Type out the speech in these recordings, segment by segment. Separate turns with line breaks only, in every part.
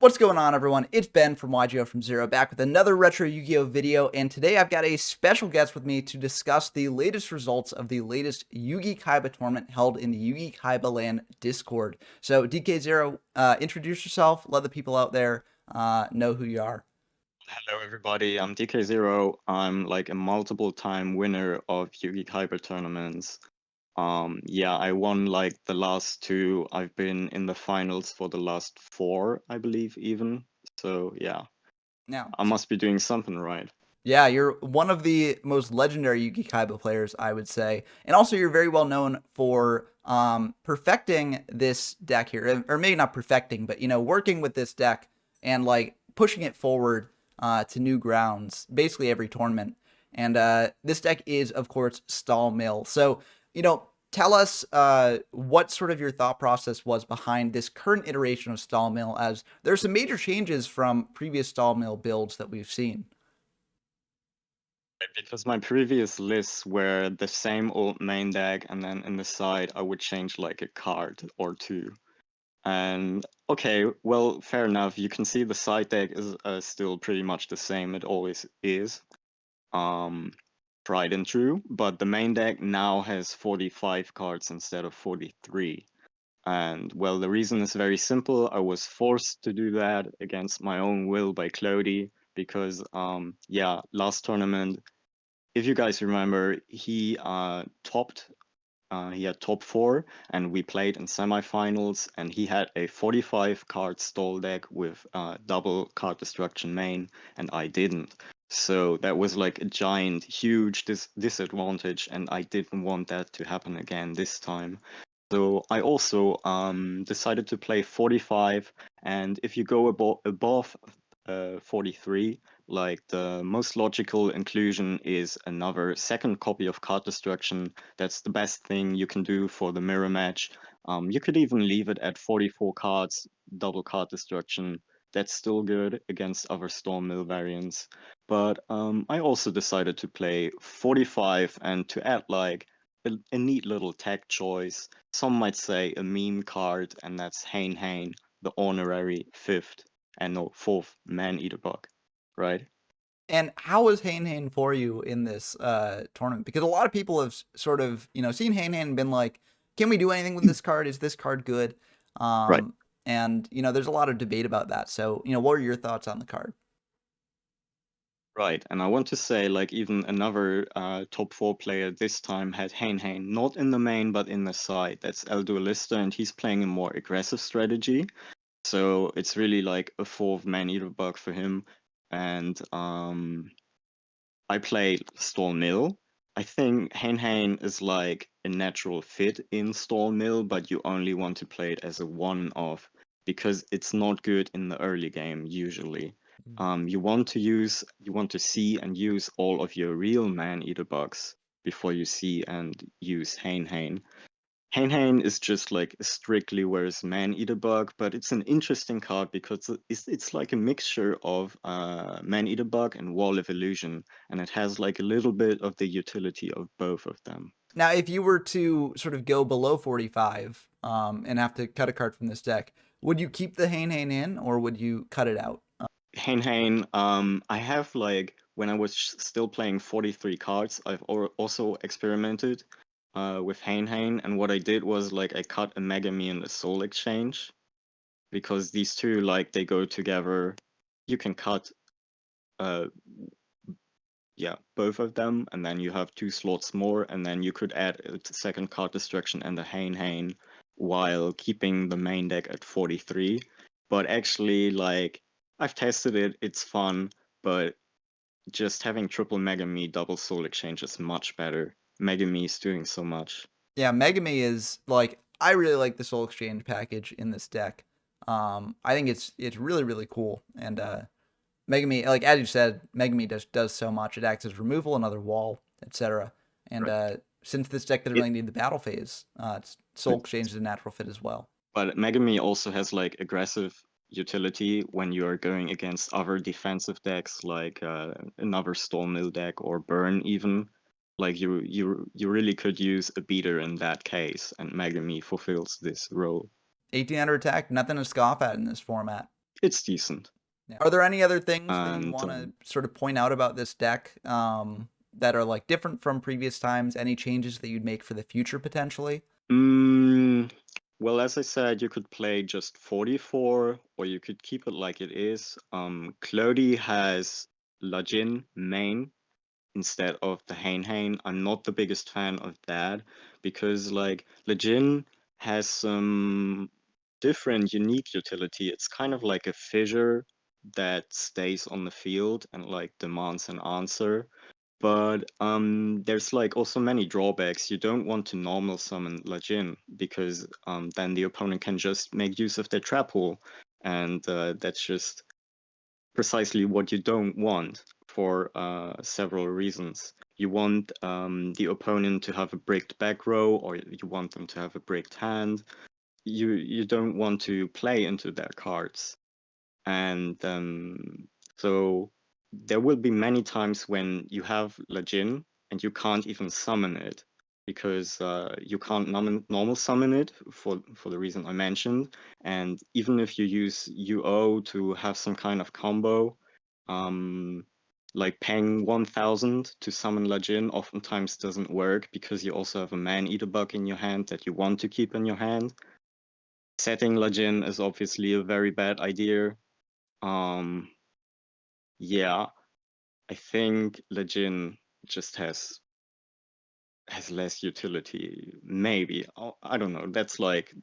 What's going on, everyone? It's Ben from YGO from Zero, back with another Retro Yu-Gi-Oh video, and today I've got a special guest with me to discuss the latest results of the latest Yugi-Kaiba tournament held in the Yugi-Kaiba Land Discord. So, DK0, introduce yourself, let the people out there know who you are.
Hello everybody, I'm DK0. I'm like a multiple time winner of Yugi-Kaiba tournaments. Yeah, I won like the last two. I've been in the finals for the last four, I believe even. So yeah,
Now,
I must be doing something right.
yeah, you're one of the most legendary Yugi-Kaiba players, I would say. And also, you're very well known for perfecting this deck here. Or maybe not perfecting, but, working with this deck and, like, pushing it forward to new grounds, basically every tournament. And this deck is, of course, Stall Mill. So, tell us what sort of your thought process was behind this current iteration of Stall Mill, as there's some major changes from previous Stall Mill builds that we've seen.
Because my previous lists were the same old main deck, and then in the side I would change like a card or two. And okay, well, fair enough. You can see the side deck is still pretty much the same. It always is. Um, Tried and true, but the main deck now has 45 cards instead of 43. And well, the reason is very simple. I was forced to do that against my own will by Clody because yeah, last tournament, if you guys remember, he had top four, and we played in semifinals, and he had a 45 card stall deck with double card destruction main, and I didn't. So that was like a giant, huge disadvantage, and I didn't want that to happen again this time. So I also decided to play 45, and if you go above 43, like the most logical inclusion is another second copy of card destruction. That's the best thing you can do for the mirror match. You could even leave it at 44 cards, double card destruction. That's still good against other Storm Mill variants. But I also decided to play 45 and to add like a neat little tech choice. Some might say a meme card, and that's Hain Hain, the honorary fifth and no fourth man-eater bug, right?
And how was Hain Hain for you in this tournament? Because a lot of people have sort of, seen Hain Hain and been like, can we do anything with this card? Is this card good?
Right.
And, there's a lot of debate about that. So, what are your thoughts on the card?
Right, and I want to say, like, even another top four player this time had Hain Hain, not in the main, but in the side. That's El Duelista, and he's playing a more aggressive strategy. So it's really like a fourth man-eater bug for him. And I play Storm Mill. I think Hain Hain is like a natural fit in Storm Mill, but you only want to play it as a one-off because it's not good in the early game usually. You want to see and use all of your real man-eater bugs before you see and use Hain Hain. Hain Hain is just like a strictly whereas man-eater bug, but it's an interesting card because it's like a mixture of man-eater bug and wall of illusion, and it has like a little bit of the utility of both of them.
Now, if you were to sort of go below 45 and have to cut a card from this deck, would you keep the Hain Hain in or would you cut it out?
Hain Hain, I have like when I was still playing 43 cards, I've also experimented with Hain Hain, and what I did was like I cut a Megami and a Soul Exchange because these two like they go together. You can cut uh yeah, both of them, and then you have two slots more, and then you could add a second card destruction and a Hain Hain while keeping the main deck at 43. But actually, like, I've tested it, it's fun, but just having triple Megami double Soul Exchange is much better. Megami is doing so much.
Yeah, Megami is like, I really like the Soul Exchange package in this deck. I think it's really really cool, and Megami, like as you said, Megami does so much. It acts as removal, another wall, etc. And
Right.
since this deck doesn't
It,
really need the battle phase, Soul Exchange is a natural fit as well.
but Megami also has like aggressive utility when you're going against other defensive decks like another Storm Mill deck or Burn even. Like you really could use a beater in that case, and Megami fulfills this role.
1800 attack, nothing to scoff at in this format.
it's decent.
Yeah. Are there any other things that you
And
want to sort of point out about this deck that are like different from previous times? Any changes that you'd make for the future potentially?
mm, well, as I said, you could play just 44, or you could keep it like it is. Clody has Lajin main instead of the Hain Hain. I'm not the biggest fan of that because like Lajin has some different unique utility. It's kind of like a fissure that stays on the field and like demands an answer. But there's like also many drawbacks. You don't want to normal summon Lajin because then the opponent can just make use of their trap hole, and that's just precisely what you don't want for several reasons. You want the opponent to have a bricked back row, or you want them to have a bricked hand. You don't want to play into their cards, and so there will be many times when you have Lajin and you can't even summon it because you can't normal summon it for the reason I mentioned. And even if you use UO to have some kind of combo, um, like paying 1000 to summon Lajin oftentimes doesn't work because you also have a man-eater bug in your hand that you want to keep in your hand. Setting Lajin is obviously a very bad idea. Um, yeah, I think Legend just has less utility. Maybe. I don't know. That's like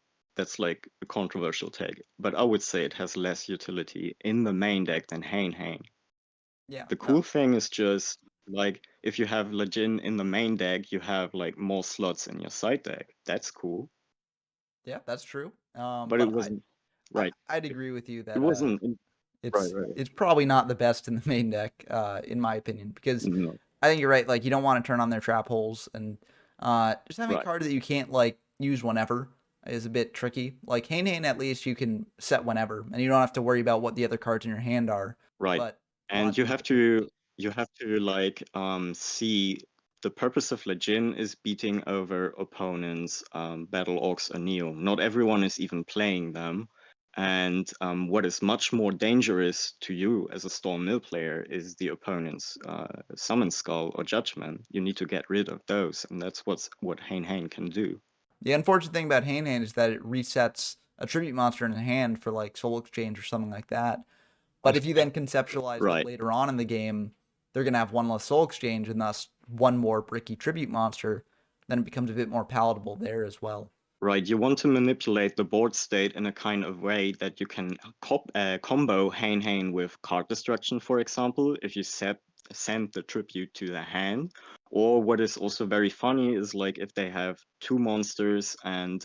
a controversial take, but I would say it has less utility in the main deck than Hain Hain.
Yeah.
The
No.
cool thing is just like if you have Legend in the main deck, you have like more slots in your side deck. That's cool.
Yeah, that's true.
But it
But
wasn't
I
right.
I'd agree with you
It
that
wasn't right,
it's
right.
it's probably not the best in the main deck, in my opinion, because
No,
I think you're right. Like you don't want to turn on their trap holes, and just having a
right,
card that you can't like use whenever is a bit tricky. Like Hain Hain, at least you can set whenever, and you don't have to worry about what the other cards in your hand are.
right.
But a lot
And
of people can.
you have to like see the purpose of Legion is beating over opponents battle orcs or neo. Not everyone is even playing them. And what is much more dangerous to you as a Storm Mill player is the opponent's Summon Skull or Judgment. You need to get rid of those, and that's what Hain Hain can do.
The unfortunate thing about Hain Hain is that it resets a tribute monster in the hand for like Soul Exchange or something like that. But if you then conceptualize that
Right.
later on in the game, they're going to have one less soul exchange and thus one more bricky tribute monster, then it becomes a bit more palatable there as well.
Right, you want to manipulate the board state in a kind of way that you can combo Hain Hain with card destruction, for example, if you send the tribute to the hand. Or what is also very funny is like if they have two monsters and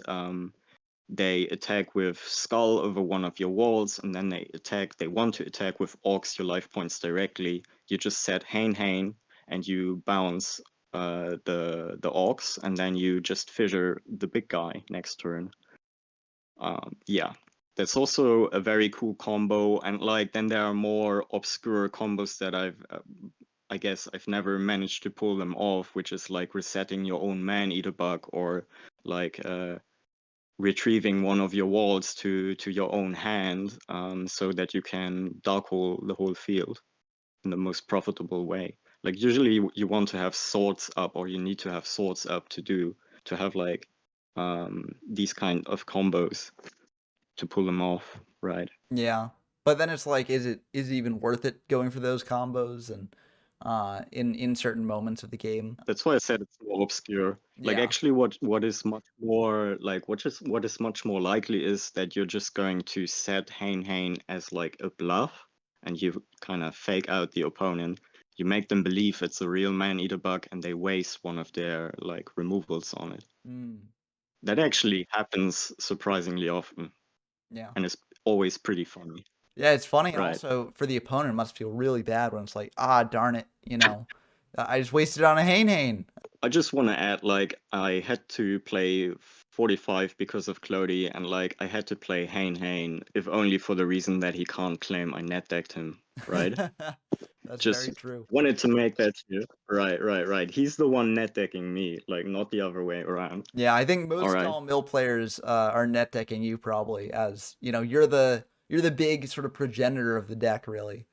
they attack with Skull over one of your walls, and then they want to attack with Orcs, your life points directly. You just set Hain Hain and you bounce the Orcs, and then you just fissure the big guy next turn. Yeah, that's also a very cool combo, and like then there are more obscure combos that I guess I've never managed to pull them off, which is like resetting your own man-eater bug or like retrieving one of your walls to your own hand, so that you can dark hole the whole field in the most profitable way. Like usually you want to have swords up, or you need to have swords up to have like these kind of combos to pull them off, right?
Yeah. But then it's like, is it even worth it going for those combos and in certain moments of the game?
That's why I said it's more obscure. Like
Yeah.
actually what is much more like what is much more likely is that you're just going to set Hain Hain as like a bluff, and you kind of fake out the opponent. You make them believe it's a real man eater bug, and they waste one of their like removals on it.
Mm,
That actually happens surprisingly often,
yeah.
and it's always pretty funny.
Yeah, it's funny, and
Right.
also for the opponent, it must feel really bad when it's like, ah, darn it, I just wasted on a Hain Hain.
I just want to add, like, I had to play 45 because of Clody, and like, I had to play Hain Hain, if only for the reason that he can't claim I net decked him, right?
That's
Just
very true.
wanted to make that clear. Right, right, right. He's the one net decking me, like, not the other way around.
Yeah, I think
All
most
right.
tall mill players are net decking you probably as you're you're the big sort of progenitor of the deck, really.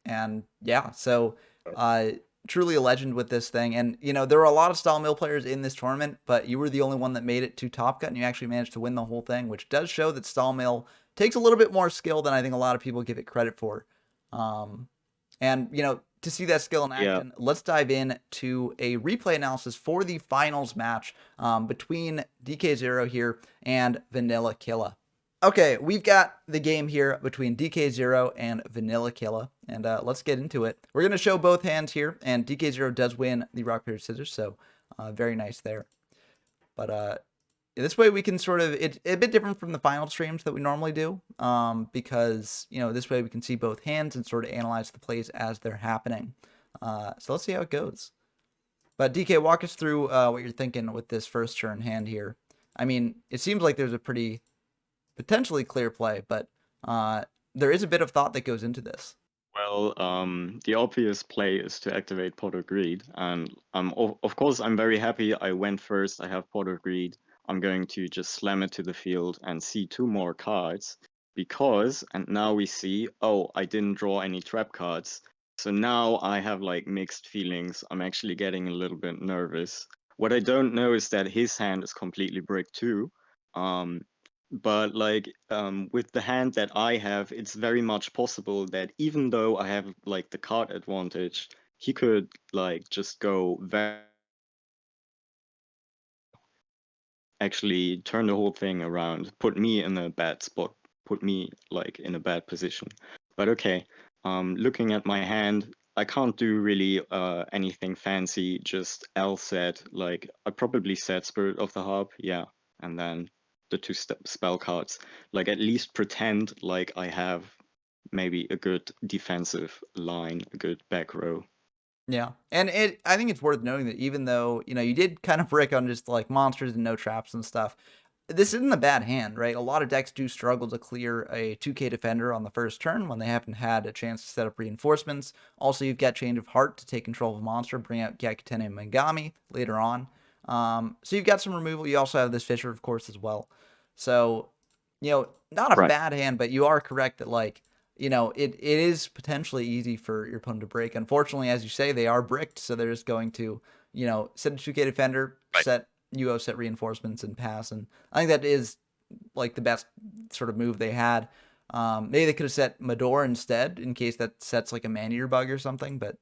And yeah, so uh, truly a legend with this thing. And there were a lot of style mill players in this tournament, but you were the only one that made it to Top Cut, and you actually managed to win the whole thing, which does show that style mill takes a little bit more skill than I think a lot of people give it credit for. And to see that skill in
Yeah.
action, let's dive in to a replay analysis for the finals match between DK Zero here and Vanilla Killa. Okay, we've got the game here between DK Zero and Vanilla Killa, and let's get into it. We're going to show both hands here, and DK Zero does win the rock, paper, scissors, so very nice there. But this way we can sort of, it's a bit different from the final streams that we normally do, because, this way we can see both hands and sort of analyze the plays as they're happening. So let's see how it goes. But DK, walk us through what you're thinking with this first turn hand here. I mean, it seems like there's a pretty potentially clear play, but there is a bit of thought that goes into this.
Well, the obvious play is to activate Pot of Greed, and of course I'm very happy I went first. I have Pot of Greed. I'm going to just slam it to the field and see 2 more cards because, and now we see, oh, I didn't draw any trap cards. So now I have like mixed feelings. I'm actually getting a little bit nervous. What I don't know is that his hand is completely bricked too. But like with the hand that I have, it's very much possible that even though I have like the card advantage, he could like just go very actually turn the whole thing around, put me in a bad spot, put me like in a bad position. But okay, looking at my hand, I can't do really anything fancy, just L set, like I probably set Spirit of the Harp, yeah, and then the 2 spell cards. Like at least pretend like I have maybe a good defensive line, a good back row.
Yeah, and I think it's worth noting that even though you did kind of brick on just like monsters and no traps and stuff, this isn't a bad hand, right? A lot of decks do struggle to clear a 2K defender on the first turn when they haven't had a chance to set up reinforcements. Also, you've got Change of Heart to take control of a monster, bring out Gyakuten and Megami later on. So you've got some removal. You also have this Fisher, of course, as well. So, not a
Right.
bad hand, but you are correct that like it is potentially easy for your opponent to break. Unfortunately, as you say, they are bricked, so they're just going to, set a 2K defender,
Right.
set UO, set reinforcements, and pass. And I think that is like the best sort of move they had. Maybe they could have set Mador instead in case that sets like a man-eater bug or something, but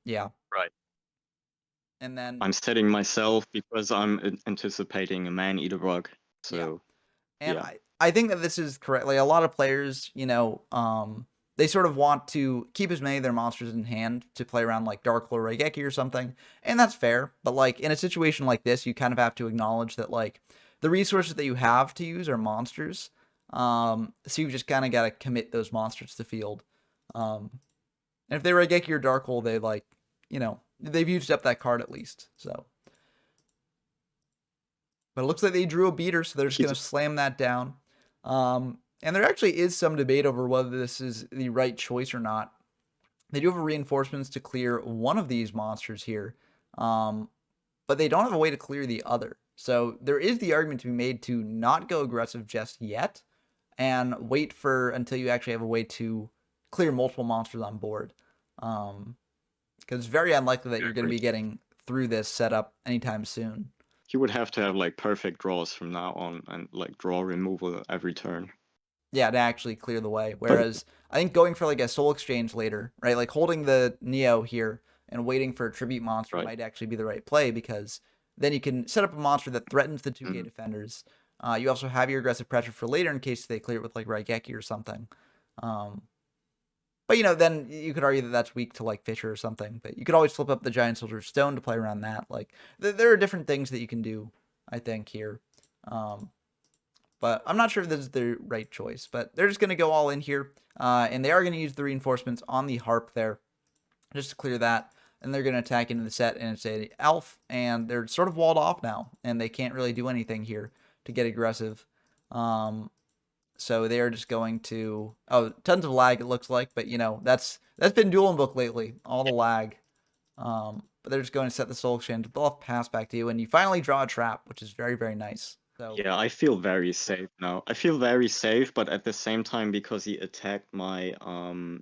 yeah.
Right.
And then
I'm setting myself because I'm anticipating a man-eater bug.
yeah.
So
And
yeah.
I think that this is correct. Like a lot of players, they sort of want to keep as many of their monsters in hand to play around like Dark Lord Raigeki or something, and that's fair. But like in a situation like this, you kind of have to acknowledge that like the resources that you have to use are monsters. So you just kind of got to commit those monsters to the field. And if they Raigeki or Dark Hole, they like, they've used up that card at least. So. But it looks like they drew a beater, so they're just going to slam that down. And there actually is some debate over whether this is the right choice or not. They do have reinforcements to clear one of these monsters here, but they don't have a way to clear the other. So there is the argument to be made to not go aggressive just yet and wait for until you actually have a way to clear multiple monsters on board. Because it's very unlikely that you're going to be getting through this setup anytime soon.
He would have to have like perfect draws from now on and like draw removal every turn.
Yeah, to actually clear the way. Whereas I think going for like a soul exchange later, right? Like holding the Neo here and waiting for a tribute monster
Right.
might actually be the right play because then you can set up a monster that threatens the 2K defenders. You also have your aggressive pressure for later in case they clear it with like Raigeki or something. But then you could argue that that's weak to like Fisher or something. But you could always flip up the Giant Soldier of Stone to play around that. Like there are different things that you can do, I think here. But I'm not sure if this is the right choice. But they're just going to go all in here. And they are going to use the reinforcements on the harp there. Just to clear that. And they're going to attack into the set. And it's a elf. And they're sort of walled off now. And they can't really do anything here to get aggressive. So they are just going to... Oh, tons of lag it looks like. But, that's been Duel Book lately. All the lag. But they're just going to set the Soul Exchange. Bluff pass back to you. And you finally draw a trap, which is very, very nice. So
Yeah, I feel very safe now. I feel very safe, but at the same time, because he attacked my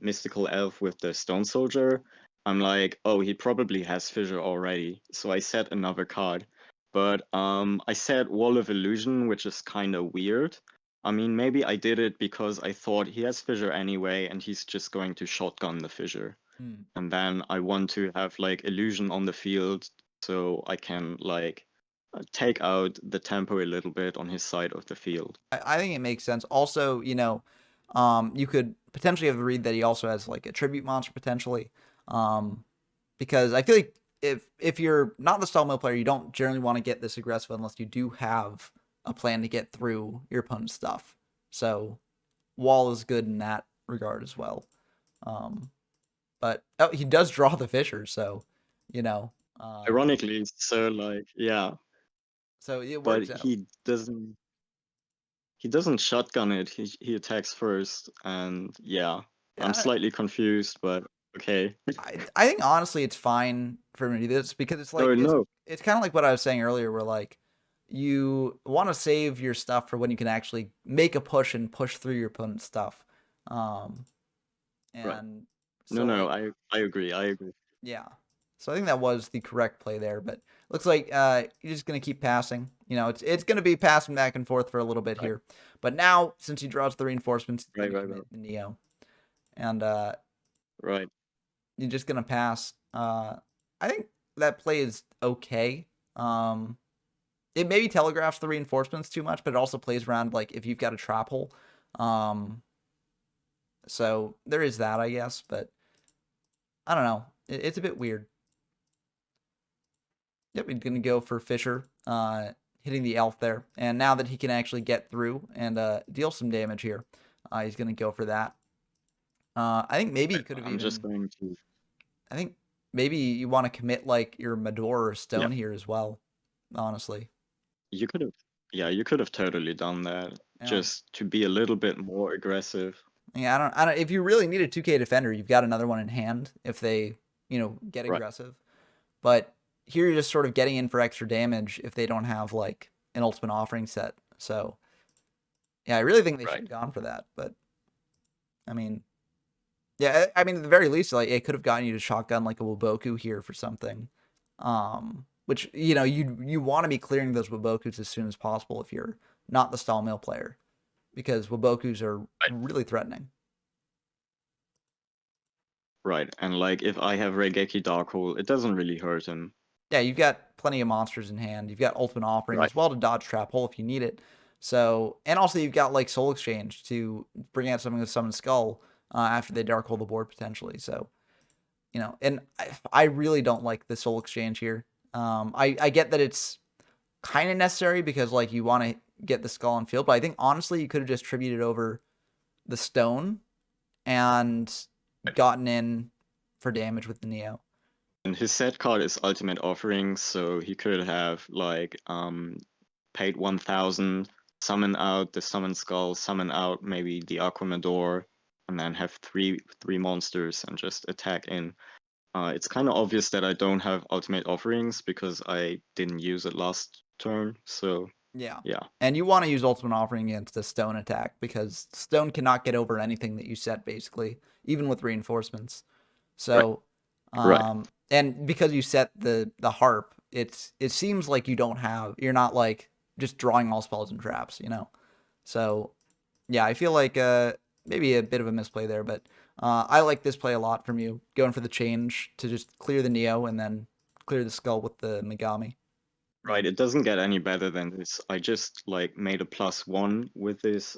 mystical elf with the stone soldier, I'm like, oh, he probably has fissure already. So I set another card. But I set Wall of Illusion, which is kind of weird. I mean, maybe I did it because I thought he has fissure anyway, and he's just going to shotgun the fissure.
hmm.
And then I want to have like illusion on the field so I can like take out the tempo a little bit on his side of the field.
I think it makes sense. Also, you could potentially have the read that he also has like a tribute monster potentially, um, because I feel like if you're not the stall mill player, you don't generally want to get this aggressive unless you do have a plan to get through your opponent's stuff. So Wall is good in that regard as well. Um, but oh, he does draw the Fisher, so you know, um,
Ironically, so like yeah,
so it
but
works out.
he doesn't shotgun it. He attacks first, and yeah, I'm
Yeah,
slightly confused, but okay.
I think honestly it's fine for me to do this because it's like
No, no,
it's kind of like what I was saying earlier, where like you want to save your stuff for when you can actually make a push and push through your opponent's stuff. Um,
right.
and
No,
so
no,
like
I agree. I agree.
yeah, so I think that was the correct play there. But looks like you're just gonna keep passing. It's gonna be passing back and forth for a little bit
Right,
here. But now since he draws the reinforcements, he's
right,
gonna
right, right.
commit the Neo, and
Right.
you're just gonna pass. I think that play is okay. It maybe telegraphs the reinforcements too much, but it also plays around like if you've got a trap hole. Um, so there is that, I guess, but I don't know. It's a bit weird. Yep, he's gonna go for Fisher, hitting the elf there, and now that he can actually get through and deal some damage here, he's gonna go for that. I think maybe he
Right.
could have
I'm just
even.
going to
I think maybe you want to commit like your Mador or
yeah.
Stone here as well. Honestly,
You could have yeah, you could have totally done that
yeah,
just to be a little bit more aggressive.
yeah. I don't. If you really need a 2K defender, you've got another one in hand if they, get
Right,
aggressive. But here you're just sort of getting in for extra damage if they don't have like an ultimate offering set. So yeah, I really think they should
right.
have gone for that. But I mean, yeah, I mean at the very least, like it could have gotten you to shotgun like a Waboku here for something. Which you want to be clearing those Wabokus as soon as possible if you're not the stall mill player because Wabokus are
Right.
really threatening.
Right. And like if I have Regeki Darkhold, it doesn't really hurt him.
Yeah, you've got plenty of monsters in hand. You've got ultimate offering
Right.
as well to dodge trap hole if you need it. So, and also you've got like soul exchange to bring out something with summon skull after they dark hole the board potentially. So, and I really don't like the soul exchange here. I get that it's kind of necessary because like you want to get the skull on field, but I think honestly you could have just tributed over the stone and
Right.
gotten in for damage with the Neo.
And his set card is Ultimate Offering, so he could have like paid 1,000, summon out the Summon Skull, summon out maybe the Aquamador, and then have three monsters and just attack in. It's kind of obvious that I don't have Ultimate Offerings because I didn't use it last turn, so
Yeah.
yeah.
And you want to use ultimate offering against the stone attack because stone cannot get over anything that you set basically, even with reinforcements.
Right,
So,
right,
and because you set the harp, it seems like you're not like just drawing all spells and traps. So, yeah, I feel like maybe a bit of a misplay there, but I like this play a lot from you, going for the change to just clear the Neo and then clear the skull with the Megami. Yeah.
right. It doesn't get any better than this. I just like made a +1 with this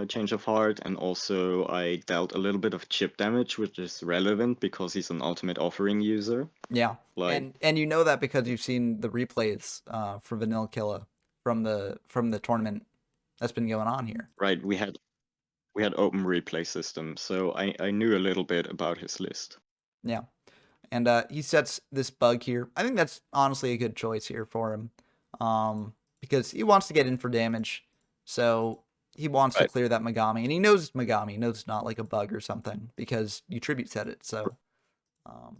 change of heart, and also I dealt a little bit of chip damage, which is relevant because he's an Ultimate Offering user.
Yeah,
Like,
and you know that because you've seen the replays for Vanilla Killa from the tournament that's been going on here.
right, we had open replay system, so I knew a little bit about his list.
Yeah, and he sets this bug here. I think that's honestly a good choice here for him, because he wants to get in for damage, so he wants to
Right,
clear that Megami, and he knows it's Megami. He knows it's not like a bug or something because you tribute set it. So, um,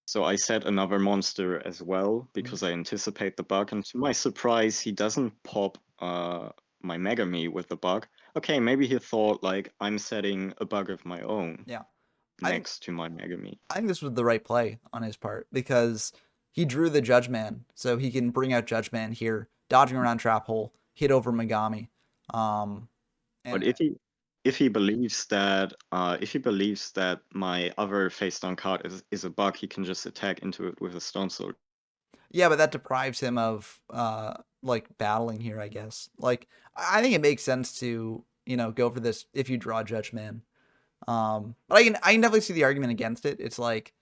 So I set another monster as well
Mhm.
because I anticipate the bug, and to my surprise, he doesn't pop my Megami with the bug. Okay, maybe he thought like I'm setting a bug of my own
Yeah. I think
next to my Megami.
I think this was the right play on his part because he drew the Judge Man, so he can bring out Judge Man here, dodging around trap hole, hit over Megami. Um,
But
and
if he believes that my other face down card is a bug, he can just attack into it with a stone sword.
yeah, but that deprives him of like battling here, I guess. Like I think it makes sense to, go for this if you draw Judge Man. But I can definitely see the argument against it. It's like,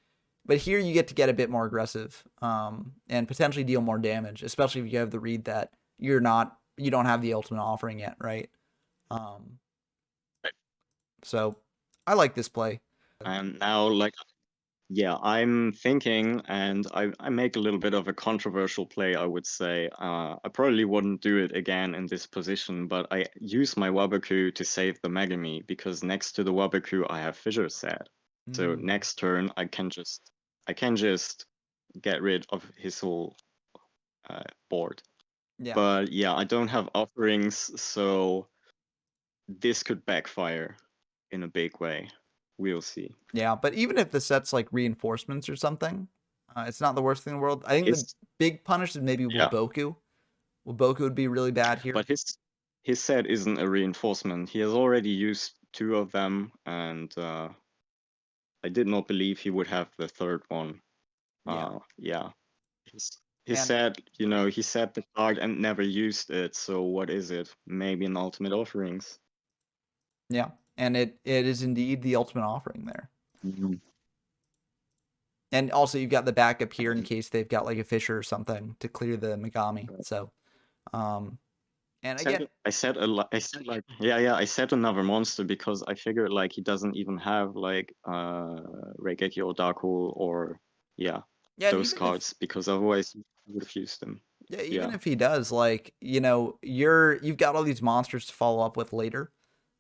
but here you get to get a bit more aggressive, and potentially deal more damage, especially if you have the read that you don't have the ultimate offering yet, right? Um, so I like this play.
And now, like, yeah, I'm thinking, and I make a little bit of a controversial play, I would say. I probably wouldn't do it again in this position, but I use my Wabaku to save the Megami because next to the Wabaku I have Fissure set. So
Mm,
next turn I can just get rid of his whole board.
yeah,
But yeah, I don't have offerings, so this could backfire in a big way. We'll see.
yeah. But even if the set's like reinforcements or something, it's not the worst thing in the world. I think the
His
big punish is maybe
Yeah,
Waboku. Waboku would be really bad here.
but his set isn't a reinforcement. He has already used two of them, and I did not believe he would have the third one.
Yeah,
Yeah, he
and
said, he set the card and never used it. So what is it? Maybe an ultimate offerings.
yeah, and it is indeed the ultimate offering there.
Mhm.
And also you've got the backup here in
And
case they've got like a Fisher or something to clear the Megami. So, um, and again,
I said like yeah, I said another monster because I figured like he doesn't even have like Reigeki or Dark Hole or yeah,
yeah, and
those cards because otherwise he would have used them.
even
Yeah,
if he does, like, you've got all these monsters to follow up with later.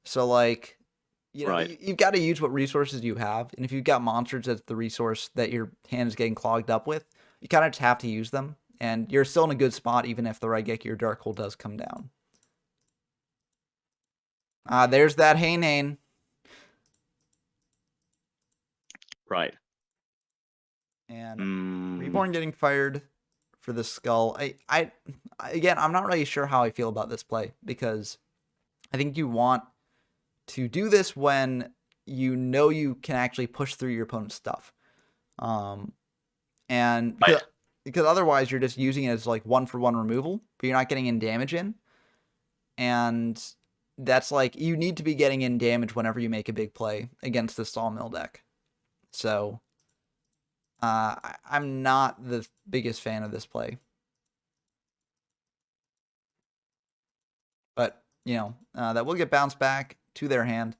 So like,
right.
you've got to use what resources you have, and if you've got monsters as the resource that your hand is getting clogged up with, you kind of just have to use them, and you're still in a good spot even if the Raigeki or Dark Hole does come down. There's that Hain,
Right.
and
Mm,
Reborn getting fired for the skull. Again, I'm not really sure how I feel about this play because I think you want to do this when you know you can actually push through your opponent's stuff. Um, and
right.
because otherwise you're just using it as like one for one removal, but you're not getting in damage in. And that's like you need to be getting in damage whenever you make a big play against the Sawmill deck. So I'm not the biggest fan of this play, but that will get bounced back to their hand.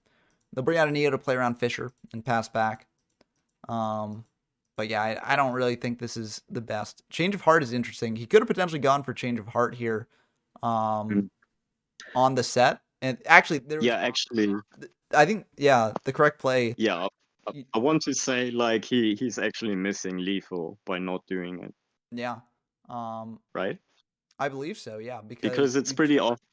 They'll bring out a Neo to play around Fisher and pass back. Um, but yeah, I don't really think this is the best. Change of Heart is interesting. He could have potentially gone for Change of Heart here, um,
Mm,
on the set. And actually, there was,
yeah, actually,
I think, yeah, the correct play.
yeah. I want to say like he's actually missing lethal by not doing it,
Yeah, um,
right?
I believe so. Yeah,
Because
because
it's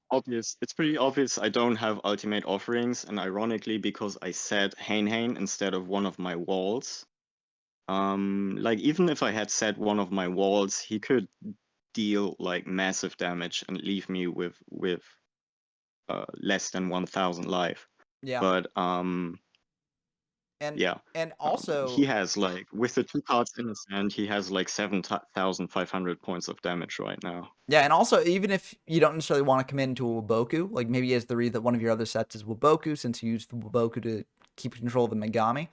obvious. It's pretty obvious I don't have ultimate offerings, and ironically, because I said Hain instead of one of my walls. Like even if I had set one of my walls, he could deal like massive damage and leave me with less than 1,000 life.
yeah,
But
and
yeah,
and
he
also
has like with the two cards in his hand, he has like 7,500 points of damage right now.
yeah, and also even if you don't necessarily want to commit into a Waboku, like maybe as the read that one of your other sets is Waboku, since you use the Waboku to keep control of the Megami.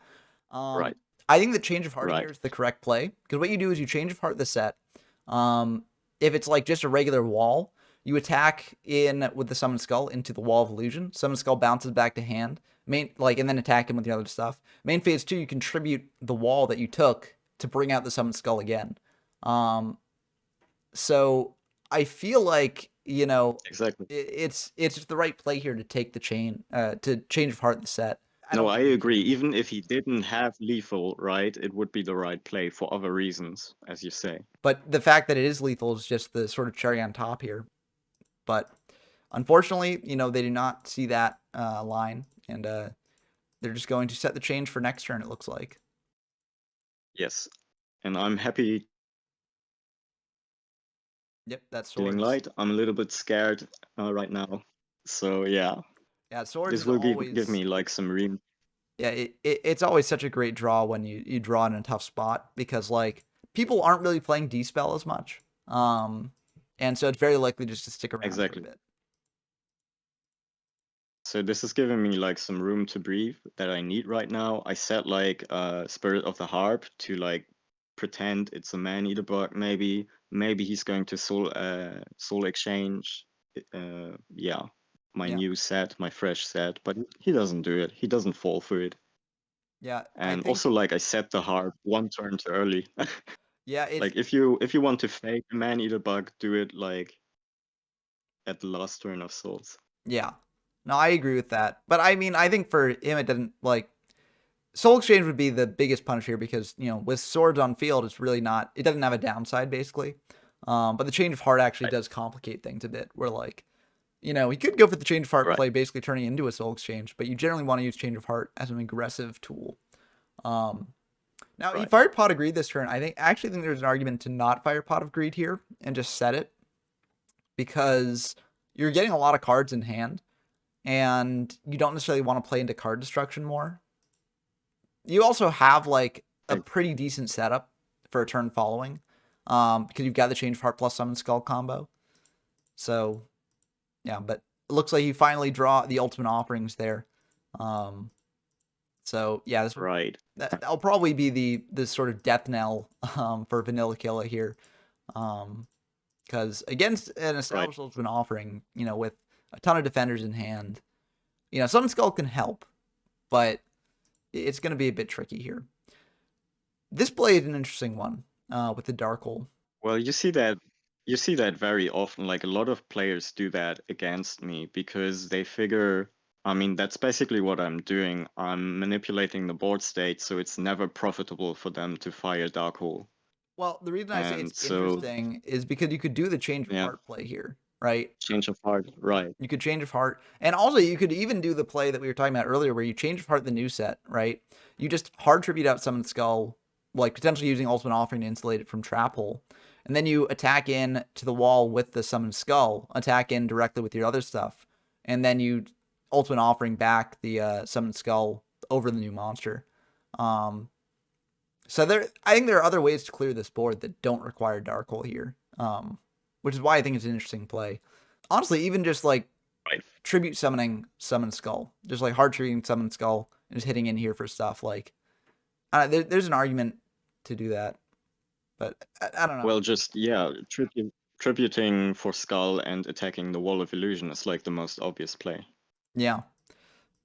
Right,
I think the change of heart
right,
here is the correct play because what you do is you change of heart the set. Um, if it's like just a regular wall, you attack in with the summon skull into the wall of illusion. Summon skull bounces back to hand. And then attack him with the other stuff. Main phase 2, you contribute the wall that you took to bring out the summon skull again. Um, so I feel like
exactly.
it's just the right play here to take the chain to change of heart the set. I
No,
don't
I
think you
agree.
can.
Even if he didn't have lethal, right, it would be the right play for other reasons, as you say.
But the fact that it is lethal is just the sort of cherry on top here. But unfortunately, they do not see that line, and they're just going to set the change for next turn, it looks like.
Yes. And I'm happy
Yep, that's
dealing
swords.
light. I'm a little bit scared right now. So yeah,
Yeah, swords
this
is
will give
always
me like some room.
yeah, it's always such a great draw when you draw in a tough spot because like people aren't really playing D-spell as much. And so it's very likely just to stick around for a
Exactly.
bit.
So this is giving me like some room to breathe that I need right now. I set like Spirit of the Harp to like pretend it's a man-eater bug maybe. Maybe he's going to soul exchange. Yeah, my
Yeah.
new set, my fresh set, but he doesn't do it. He doesn't fall for it.
Yeah, I
And also
think
like I set the harp one turn too early.
yeah, it's
Like if you want to fake a man-eater bug, do it like at the last turn of souls.
yeah. No, I agree with that. But I mean, I think for him it doesn't like Soul Exchange would be the biggest punish here because, with swords on field, it's really not, it doesn't have a downside basically. But the change of heart actually
Right.
does complicate things a bit. Where like, he could go for the change of heart
Right.
play, basically turning into a soul exchange, but you generally want to use change of heart as an aggressive tool. Um, Now he
Right.
fired Pot of Greed this turn. I actually think there's an argument to not fire Pot of Greed here and just set it because you're getting a lot of cards in hand and you don't necessarily want to play into card destruction more. You also have like a
Like,
pretty decent setup for a turn following, because you've got the Change of Heart plus Summon Skull combo. So yeah, but it looks like you finally draw the Ultimate Offerings there. Um, so yeah,
right.
that'll probably be the sort of death knell for Vanilla Killa here. Because against an
Right.
established Ultimate Offering, with a ton of defenders in hand, Summon Skull can help, but it's going to be a bit tricky here. This play is an interesting one with the Dark Hole.
Well, you see that very often. Like a lot of players do that against me because they figure, I mean, that's basically what I'm doing. I'm manipulating the board state so it's never profitable for them to fire Dark Hole.
Well, the reason I say it's
And so,
interesting is because you could do the change of
yeah,
heart play here, right?
change of heart. Right.
You could change of heart, and also you could even do the play that we were talking about earlier, where you change of heart the new set, right? You just hard tribute out summon skull, like potentially using ultimate offering to insulate it from trap hole, and then you attack in to the wall with the summon skull, attack in directly with your other stuff, and then you ultimate offering back the summon skull over the new monster. Um, so I think there are other ways to clear this board that don't require dark hole here, which is why I think it's an interesting play. Honestly, even just like
Right.
tribute summoning summon skull, just like hard tributing summon skull and just hitting in here for stuff like there's an argument to do that, but I don't know.
Well, just yeah, tributing for Skull and attacking the Wall of Illusion is like the most obvious play.
Yeah,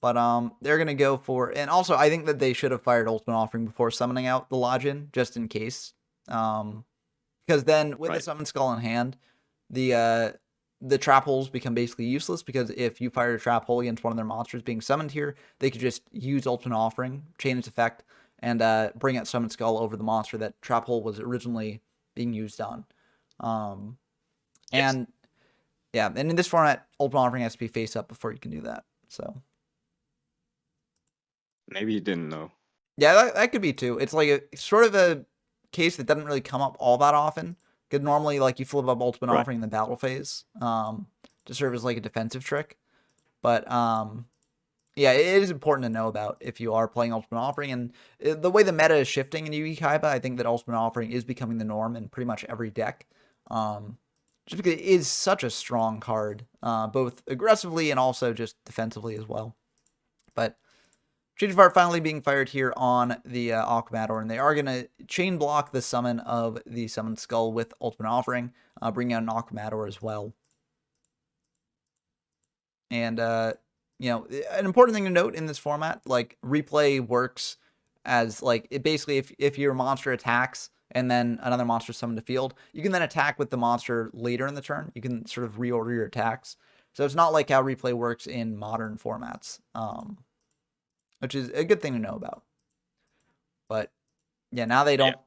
but they're gonna go for, and also I think that they should have fired ultimate offering before summoning out the Lodgin just in case, because then with the
Right.
summon skull in hand, the trap holes become basically useless because if you fire a trap hole against one of their monsters being summoned here, they could just use ultimate offering, chain its effect, and bring out summon skull over the monster that trap hole was originally being used on. Um,
Yes.
and yeah, and in this format, ultimate offering has to be face up before you can do that. So
Maybe you didn't know.
yeah, that could be too. It's like a sort of a case that doesn't really come up all that often. Because normally, like you flip up ultimate
Right.
offering in the battle phase, to serve as like a defensive trick. But yeah, it is important to know about if you are playing ultimate offering, and the way the meta is shifting in Yugi-Kaiba, I think that ultimate offering is becoming the norm in pretty much every deck. Just because it is such a strong card, both aggressively and also just defensively as well. But Change of Heart finally being fired here on the Aquamador, and they are going to chain block the summon of the Summoned Skull with Ultimate Offering, bringing out an Aquamador as well. And, an important thing to note in this format, like, replay works as, like, it basically, if your monster attacks and then another monster summoned to field, you can then attack with the monster later in the turn. You can sort of reorder your attacks. So it's not like how replay works in modern formats. which is a good thing to know about. But yeah, now they
Yeah.
don't.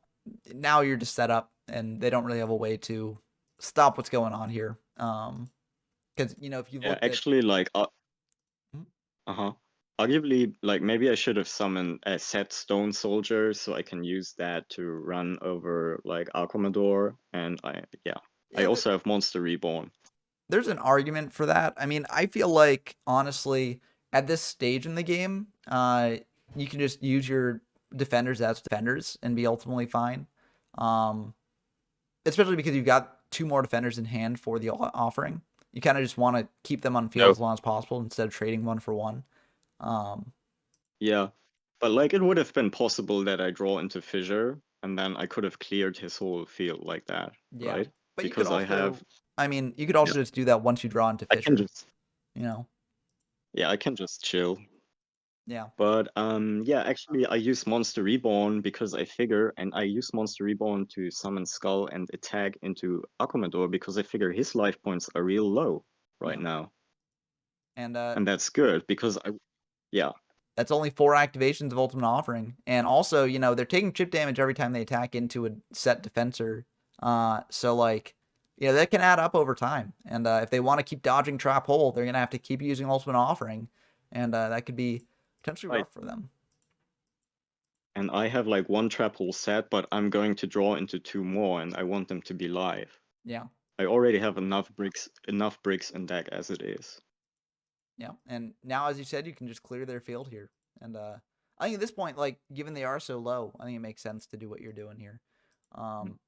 Now you're just set up, and they don't really have a way to stop what's going on here. Because if you
Yeah,
looked at,
actually, like,
Mhm.
uh-huh. Arguably, like, maybe I should have summoned a set stone soldier so I can use that to run over, like, Aquamador, and yeah. I
Yeah,
also have Monster Reborn.
there's an argument for that. I mean, I feel like honestly, at this stage in the game, you can just use your defenders as defenders and be ultimately fine. Um, Especially because you've got two more defenders in hand for the offering. You kind of just want to keep them on field
No.
as long as possible instead of trading one for one. Um,
Yeah. But, like, it would have been possible that I draw into Fissure, and then I could have cleared his whole field like that,
yeah,
right?
but you could
Because I
also,
have,
I mean, you could also
yeah,
just do that once you draw into
I can
Fisher.
just,
You know,
yeah, I can just chill.
yeah,
But yeah, actually I use Monster Reborn because I figure, and I use Monster Reborn to summon Skull and attack into Akumador because I figure his life points are real low right
yeah,
now.
and
And that's good because yeah,
that's only 4 activations of Ultimate Offering, and also they're taking chip damage every time they attack into a set defensor. So like, that can add up over time, and if they want to keep dodging Trap Hole, they're gonna have to keep using Ultimate Offering, and that could be potentially
right.
rough for them.
And I have like one trap hole set, but I'm going to draw into two more and I want them to be live.
Yeah,
I already have enough bricks in deck as it is.
yeah, and now as you said, you can just clear their field here, and I think at this point, like given they are so low, I think it makes sense to do what you're doing here.
Mm.
Um,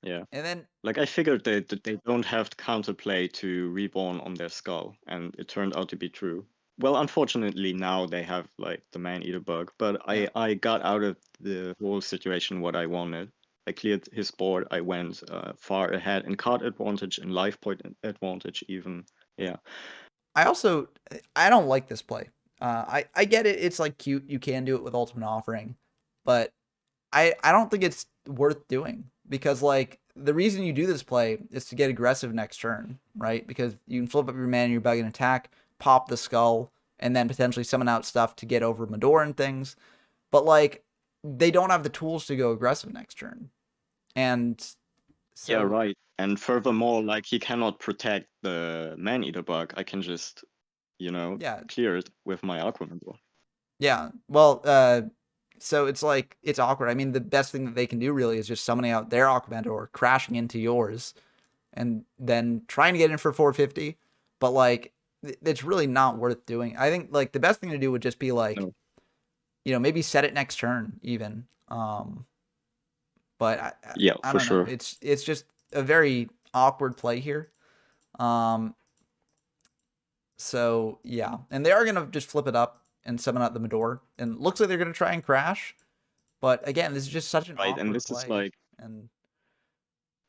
Yeah.
and then
Like I figured that they don't have to counterplay to reborn on their skull, and it turned out to be true. Well, unfortunately now they have like the man-eater bug, but
yeah,
I got out of the whole situation what I wanted. I cleared his board. I went far ahead in card advantage and life point advantage even. Yeah.
I don't like this play. I get it. It's like cute. You can do it with Ultimate Offering, but I don't think it's worth doing because like the reason you do this play is to get aggressive next turn, right? Because you can flip up your mana, your bug and attack, pop the skull, and then potentially summon out stuff to get over Medor and things. But like they don't have the tools to go aggressive next turn, and
Yeah,
so
right. And furthermore, like he cannot protect the man-eater bug. I can just,
yeah,
clear it with my Aquaman.
yeah. Well, so it's like it's awkward. I mean, the best thing that they can do really is just summoning out their Aquaman or crashing into yours, and then trying to get in for 450. But like, it's really not worth doing. I think like the best thing to do would just be like,
No.
maybe set it next turn even. But
Yeah,
I
for
don't know.
sure.
It's just a very awkward play here. Um, so yeah, and they are gonna just flip it up and summon out the Medor, and looks like they're gonna try and crash. But again, this is just such an
Right. And
awkward
this is
play,
like
and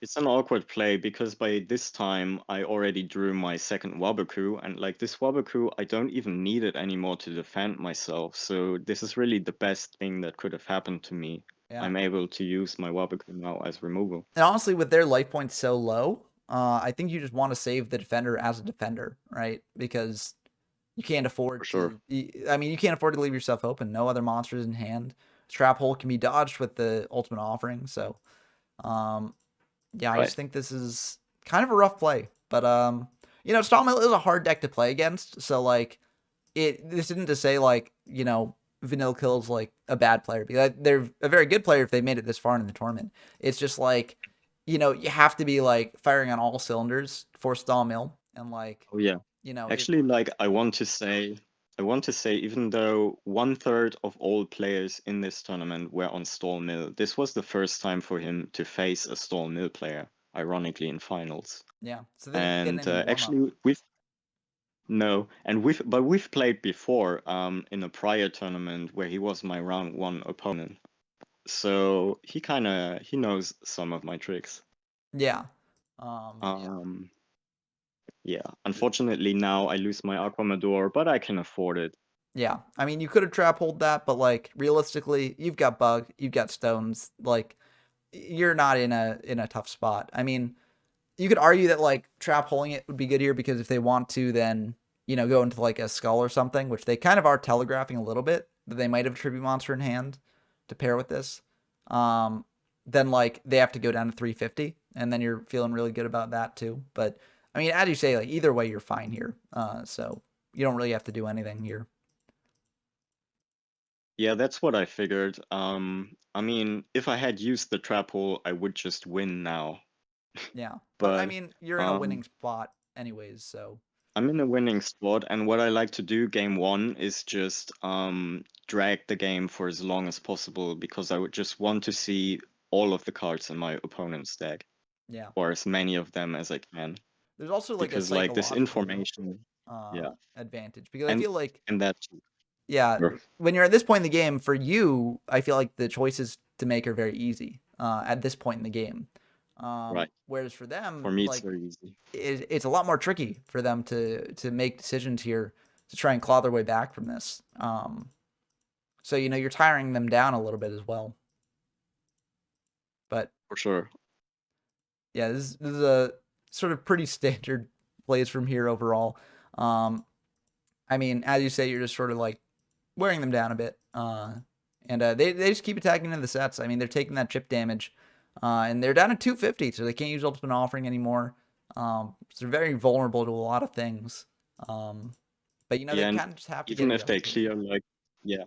it's an awkward play because by this time I already drew my second Waboku, and like this Waboku, I don't even need it anymore to defend myself. So this is really the best thing that could have happened to me.
yeah.
I'm able to use my Waboku now as removal.
And honestly, with their life points so low, I think you just want to save the defender as a defender, right? Because you can't
For
afford
sure.
to. I mean, you can't afford to leave yourself open. No other monsters in hand. Trap hole can be dodged with the ultimate offering. So, um, yeah, I
Right.
just think this is kind of a rough play. But Stallmill is a hard deck to play against. So like, this isn't to say like Vanilla Kill's like a bad player because they're a very good player if they made it this far in the tournament. It's just like you have to be like firing on all cylinders for Stall Mill and like
Oh yeah.
if
Actually, like I want to say, even though 1/3 of all players in this tournament were on Stall Mill, this was the first time for him to face a Stall Mill player, ironically, in finals.
yeah, so they didn't get
And
any warm up.
actually, we've played before in a prior tournament where he was my round one opponent. So he knows some of my tricks.
Yeah, um,
Um, yeah. Unfortunately, now I lose my Aquamador, but I can afford it.
yeah. I mean, you could have trap hold that, but like realistically, you've got bug, you've got stones. Like you're not in a tough spot. I mean, you could argue that like trap holding it would be good here because if they want to, then go into like a skull or something, which they kind of are telegraphing a little bit that they might have a tribute monster in hand to pair with this, um, then like they have to go down to 350, and then you're feeling really good about that too. But I mean, as you say, like either way, you're fine here. So you don't really have to do anything here.
Yeah, that's what I figured. I mean, if I had used the trap hole, I would just win now.
Yeah, but I
But
mean, you're in a
um,
winning spot anyways, so
I'm in a winning spot, and what I like to do game one is just drag the game for as long as possible because I would just want to see all of the cards in my opponent's deck,
yeah.
or as many of them as I can.
There's also like a
Because like this
psychological
information, yeah,
advantage because I
and
feel like
and that
yeah,
sure.
when you're at this point in the game, for you, I feel like the choices to make are very easy at this point in the game.
Right.
Whereas for
For
them,
me, it's
like
very easy.
it's a lot more tricky for them to make decisions here to try and claw their way back from this. So you're tiring them down a little bit as well. But
For sure.
yeah, this is a sort of pretty standard plays from here overall. Um, I mean, as you say, you're just sort of like wearing them down a bit. And they just keep attacking into the sets. I mean, they're taking that chip damage, and they're down at 250, so they can't use Ultimate Offering anymore. So they're very vulnerable to a lot of things. Um, but they
Yeah, and
kind of just have to get
even if they
aggressive.
clear like yeah,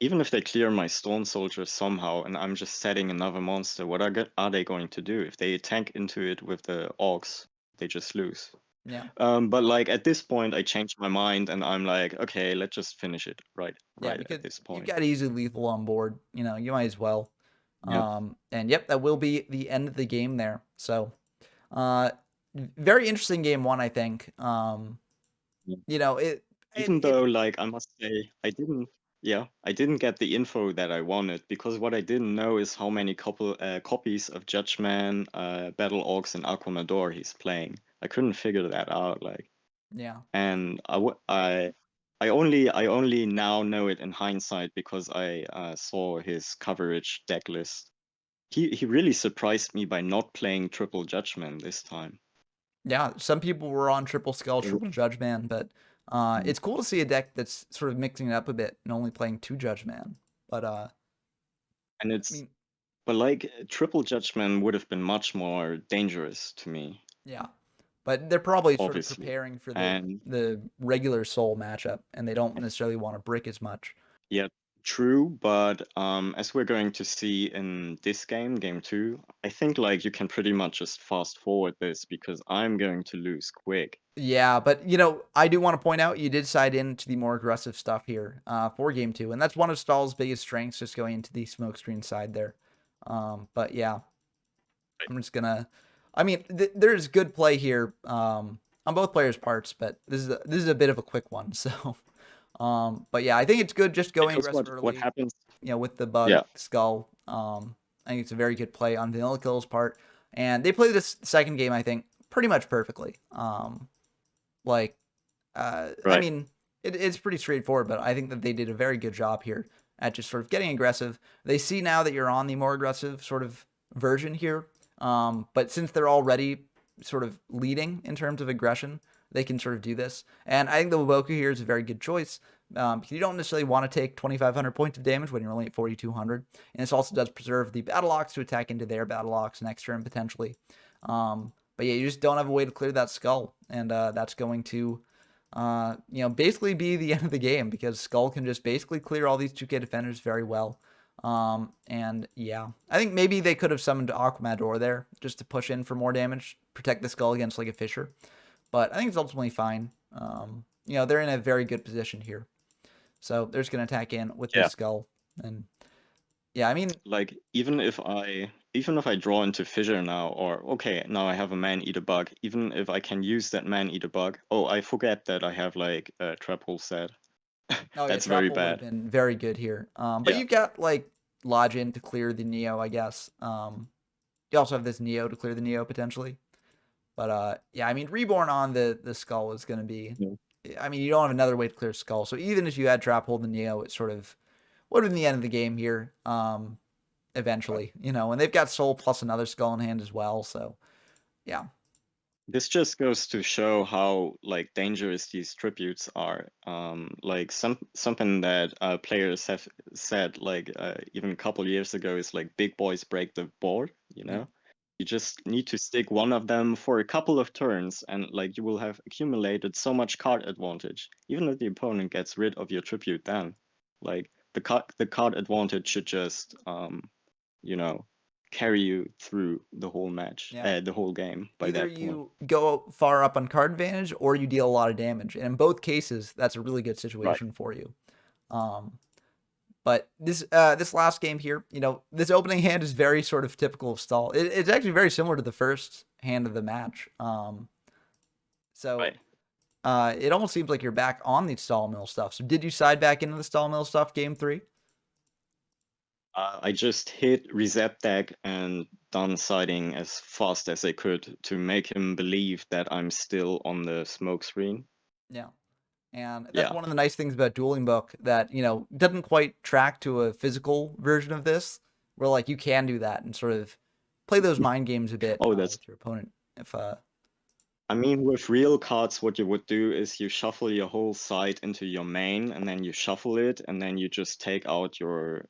even if they clear my stone soldier somehow, and I'm just setting another monster, are they going to do? If they attack into it with the orcs, they just lose.
Yeah,
But like at this point, I changed my mind, and I'm like, okay, let's just finish it
yeah,
right
because
at this
you've
point.
got easy lethal on board. You might as well.
Yeah,
And yep, that will be the end of the game there. So, uh, very interesting game one, I think.
yeah.
You know, it it
Even
it
though, like, I must say, I didn't get the info that I wanted because what I didn't know is how many copies of Judgment, Battle Orcs, and Aquamador he's playing. I couldn't figure that out, like,
yeah.
and I only now know it in hindsight because I saw his coverage deck list. He really surprised me by not playing Triple Judgment this time.
Yeah, some people were on triple skull,
It
triple judge man, but
w-
it's cool to see a deck that's sort of mixing it up a bit and only playing two judge man. But
and
I
it's
mean,
But like Triple Judgment would have been much more dangerous to me,
yeah, but they're probably sort of
obviously.
preparing for the
And
the regular soul matchup, and they don't necessarily want to brick as much.
yeah, true, but as we're going to see in this game, game two, I think like you can pretty much just fast forward this because I'm going to lose quick.
Yeah, but I do want to point out you did side into the more aggressive stuff here for game two, and that's one of Stahl's biggest strengths, just going into the smokescreen side there. But yeah, I'm just gonna. I mean, there's good play here on both players' parts, but this is a bit of a quick one. So, but yeah, I think it's good just going
Because
aggressive
what
early.
happens?
With the bug
Yeah,
skull. I think it's a very good play on Vanilla Kill's part, and they played this second game, I think, pretty much perfectly. Like, I
right.
mean, it's pretty straightforward, but I think that they did a very good job here at just sort of getting aggressive. They see now that you're on the more aggressive sort of version here, but since they're already sort of leading in terms of aggression, they can sort of do this. And I think the Waboku here is a very good choice. Because you don't necessarily want to take 2,500 points of damage when you're only at 4,200. And this also does preserve the Battle Ox to attack into their Battle Ox next turn potentially. But yeah, you just don't have a way to clear that skull, and that's going to, basically be the end of the game because Skull can just basically clear all these 2K defenders very well. And yeah, I think maybe they could have summoned Aquamador there just to push in for more damage, protect the Skull against like a Fisher. But I think it's ultimately fine. They're in a very good position here. So they're just going to attack in with
Yeah.
this Skull. And yeah, I mean,
Like even if I draw into fissure now, or okay, now I have a man eater bug. Even if I can use that man eater bug, oh, I forget that I have like a trap hole set.
oh yeah,
That's very
Trapple would have
bad.
been very good here. But
Yeah.
you've got like Login to clear the Neo, I guess. You also have this Neo to clear the Neo potentially. But yeah, I mean, Reborn on the Skull is going to be.
Yeah.
I mean, you don't have another way to clear Skull. So even if you had Trap Hold the Neo, it sort of would have been the end of the game here.
Right.
Eventually, and they've got Soul plus another Skull in hand as well. So yeah,
this just goes to show how like dangerous these tributes are. Like something that players have said like even a couple years ago is like big boys break the board. You
Yeah.
know, you just need to stick one of them for a couple of turns, and like you will have accumulated so much card advantage. Even if the opponent gets rid of your tribute, then like the card advantage should just you know carry you through the whole match,
Yeah.
the whole game by
Either
that point.
you go far up on card advantage or you deal a lot of damage. And in both cases, that's a really good
Right.
situation for you. Um, but this last game here, this opening hand is very sort of typical of stall. It's actually very similar to the first hand of the match. So
Right.
it almost seems like you're back on the stall mill stuff. So did you side back into the stall mill stuff game three?
I just hit reset deck and done siding as fast as I could to make him believe that I'm still on the smoke screen.
Yeah. And that's
Yeah.
one of the nice things about Dueling Book that, doesn't quite track to a physical version of this, where like you can do that and sort of play those mind games a bit
Oh, that's.
with your opponent. If
I mean, with real cards, what you would do is you shuffle your whole side into your main, and then you shuffle it, and then you just take out your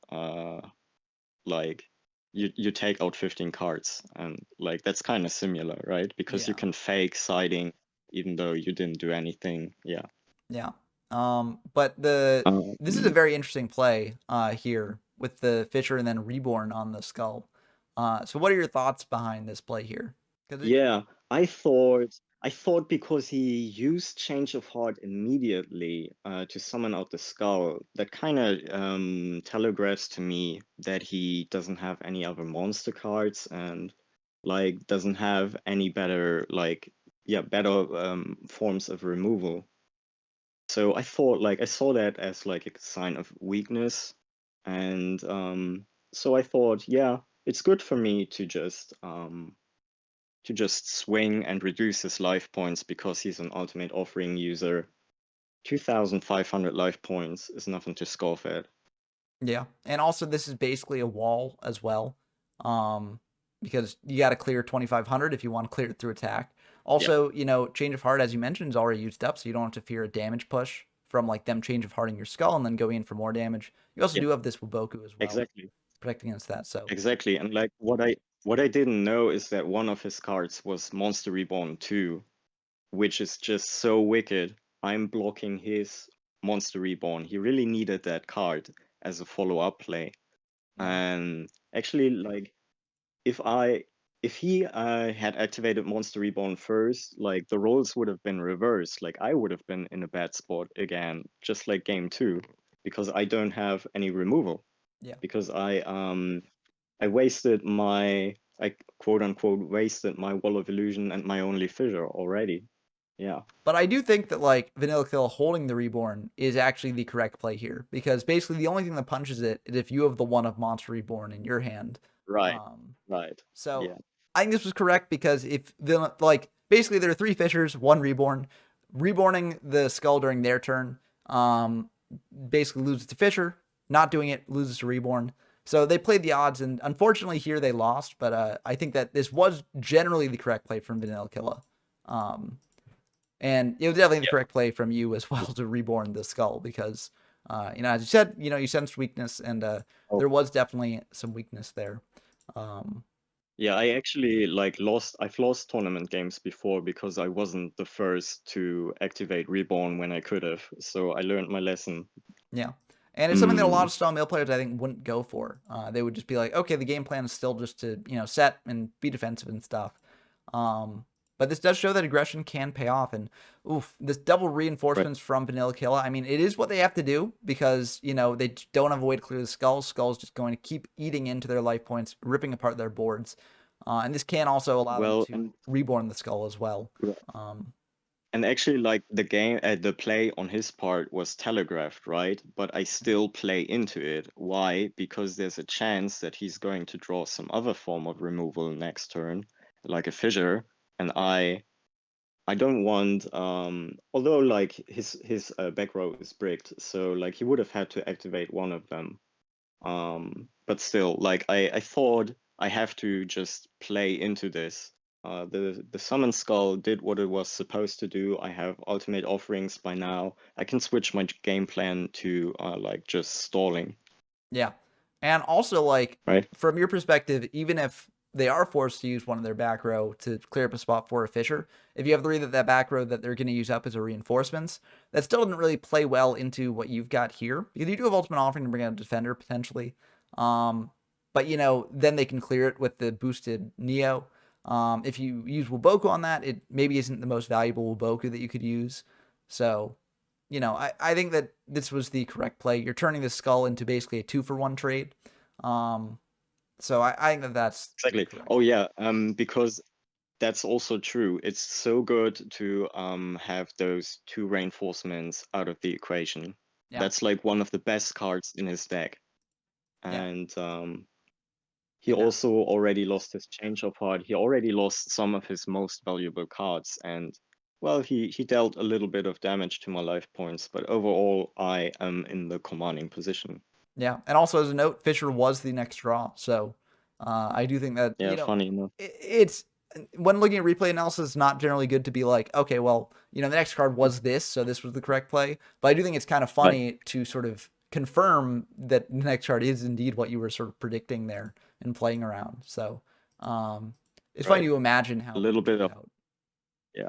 like you take out 15 cards, and like that's kind of similar, right? Because you
Yeah.
can fake siding even though you didn't do anything. Yeah.
Yeah. But this is a
Um,
very interesting play here with the Fisher and then Reborn on the skull. So what are your thoughts behind this play here? Because
Yeah, I thought because he used Change of Heart immediately to summon out the skull, that kind of telegraphs to me that he doesn't have any other monster cards and like doesn't have any better like yeah better forms of removal. So I thought like I saw that as like a sign of weakness, and so I thought yeah, it's good for me to just swing and reduce his life points because he's an ultimate offering user. 2,500 life points is nothing to scoff at.
yeah, and also this is basically a wall as well, um, because you got to clear 2,500 if you want to clear it through attack.
Yeah,
Also, Change of Heart, as you mentioned, is already used up, so you don't have to fear a damage push from like them Change of Hearting your skull and then going in for more damage. You also
yeah,
do have this Waboku as well,
exactly,
protecting against that. So
exactly. And like what I didn't know is that one of his cards was Monster Reborn 2, which is just so wicked. I'm blocking his Monster Reborn. He really needed that card as a follow-up play.
yeah,
And actually, like if I if he had activated Monster Reborn first, like the roles would have been reversed. Like I would have been in a bad spot again, just like game two, because I don't have any removal.
yeah.
Because I wasted my I quote unquote wasted my Wall of Illusion and my only fissure already. Yeah.
But I do think that like Vanilla Kill holding the Reborn is actually the correct play here because basically the only thing that punches it is if you have the one of Monster Reborn in your hand.
Right.
Um,
Right.
so
Yeah.
I think this was correct because if the like basically there are three Fishers, one Reborn, reborning the skull during their turn, basically loses to Fisher. Not doing it loses to Reborn. So they played the odds, and unfortunately here they lost. But I think that this was generally the correct play from Vanilla Killa. Um, and it was definitely the
Yeah.
correct play from you as well to reborn the skull because, as you said, you sensed weakness, and
Oh.
there was definitely some weakness there. Um,
Yeah, I actually like I've lost tournament games before because I wasn't the first to activate Reborn when I could have. So I learned my lesson.
yeah. And it's something that a lot
Mm,
of style mail players, I think, wouldn't go for. They would just be like, okay, the game plan is still just to, set and be defensive and stuff. Um, but this does show that aggression can pay off. And oof, this double
right.
reinforcements from Vanilla Killa. I mean, it is what they have to do because, they don't have a way to clear the skull. Skull's just going to keep eating into their life points, ripping apart their boards. And this can also allow them
Well,
to reborn the skull as well. Um,
and actually, like the play on his part was telegraphed, right? But I still play into it. Why? Because there's a chance that he's going to draw some other form of removal next turn, like a fissure, and I don't want although like his back row is bricked, so like he would have had to activate one of them. But still, like I thought I have to just play into this The summon skull did what it was supposed to do. I have ultimate offerings by now. I can switch my game plan to like just stalling,
Yeah. And also, like,
right?
from your perspective, even if they are forced to use one of their back row to clear up a spot for a Fisher, if you have the read that back row that they're going to use up as a reinforcements, that still doesn't really play well into what you've got here. Because you do have ultimate offering to bring out a defender potentially. But, then they can clear it with the boosted Neo. If you use Waboku on that, it maybe isn't the most valuable Waboku that you could use. So I think that this was the correct play. You're turning the skull into basically a 2-for-1 trade. Um, so I think that that's
Exactly.
correct.
Oh yeah, because that's also true. It's so good to have those two reinforcements out of the equation.
Yeah,
That's like one of the best cards in his deck.
yeah,
And he
yeah,
also already lost his change of heart. He already lost some of his most valuable cards, and well, he dealt a little bit of damage to my life points, but overall, I am in the commanding position.
yeah. And also as a note, Fisher was the next draw. So I do think that
Yeah, funny enough.
it's when looking at replay analysis, it's not generally good to be like, okay, well, the next card was this, so this was the correct play. But I do think it's kind of
Right,
funny to sort of confirm that the next card is indeed what you were sort of predicting there and playing around. So it's funny
right.
to imagine
A
how it
little bit
turned
of
out.
yeah,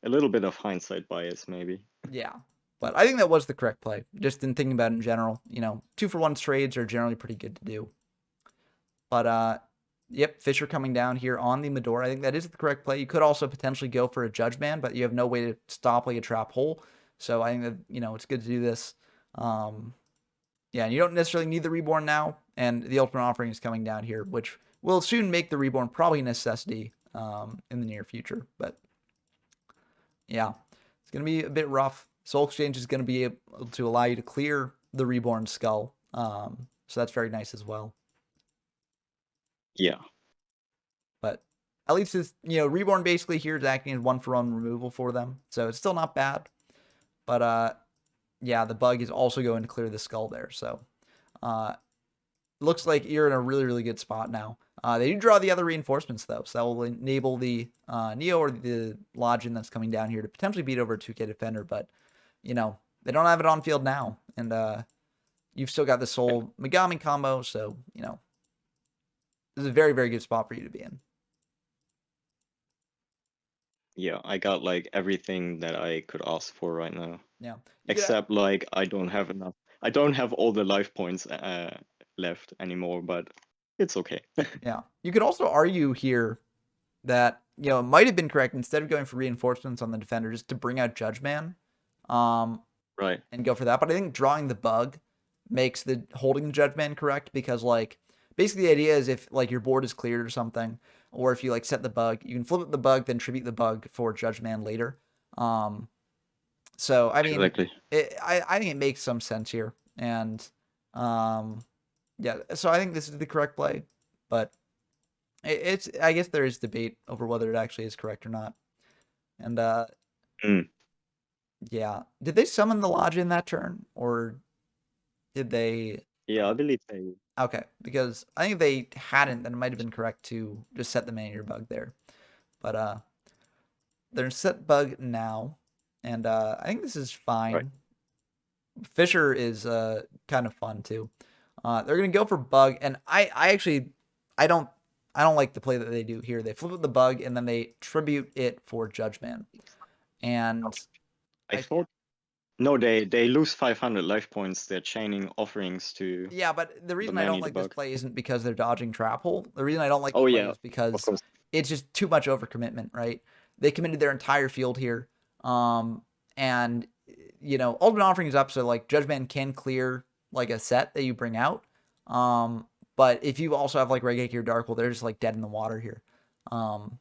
a little bit of hindsight bias, maybe.
Yeah. But I think that was the correct play. Just in thinking about it in general, 2-for-1 trades are generally pretty good to do. But yep, Fisher coming down here on the Medora. I think that is the correct play. You could also potentially go for a Judge Man, but you have no way to stop like a trap hole. So I think that it's good to do this. Um, yeah, and you don't necessarily need the Reborn now, and the Ultimate Offering is coming down here, which will soon make the Reborn probably a necessity in the near future. But yeah, it's gonna be a bit rough. Soul Exchange is gonna be able to allow you to clear the Reborn Skull, so that's very nice as well.
Yeah,
But at least it's Reborn basically here is acting as 1-for-1 removal for them, so it's still not bad. But yeah, the bug is also going to clear the skull there, so uh, looks like you're in a really really good spot now. They do draw the other reinforcements though, so that will enable the Neo or the Lodgin that's coming down here to potentially beat over a 2K defender, but they don't have it on field now, and you've still got the
yeah,
Soul Megami combo, so this is a very very good spot for you to be in.
yeah. I got like everything that I could ask for right now,
Yeah, you could
except like I don't have enough. I don't have all the life points left anymore, but it's okay.
yeah, you could also argue here that it might have been correct instead of going for reinforcements on the defender just to bring out Judge Man, um,
Right.
and go for that. But I think drawing the bug makes the holding the Judge Man correct because like basically the idea is if like your board is cleared or something, or if you like set the bug, you can flip the bug, then tribute the bug for Judge Man later. Um, so I mean,
Exactly.
I think it makes some sense here, and um, yeah. So I think this is the correct play, but it's I guess there is debate over whether it actually is correct or not. And
Mm.
yeah, did they summon the lodge in that turn, or did they?
Yeah, I believe they.
Okay, because I think if they hadn't, then it might have been correct to just set the manual bug there. But they're set bug now, and I think this is
Right.
fine. Fisher is kind of fun too. They're gonna go for bug, and I actually I don't I don't like the play that they do here. They flip the bug and then they tribute it for Judge Man. And
I
I
thought no, they lose 500 life points. They're chaining offerings to
yeah, but the
the
reason I don't
Manny the
like this
Bug.
play isn't because they're dodging trap hole. The reason I don't like the
Oh
play
yeah,
is
of
because
course.
it's just too much overcommitment, right? They committed their entire field here. And Ultimate Offering is up, so like Judgment can clear like a set that you bring out. But if you also have like Regeki or Dark Hole, they're just like dead in the water here. Um,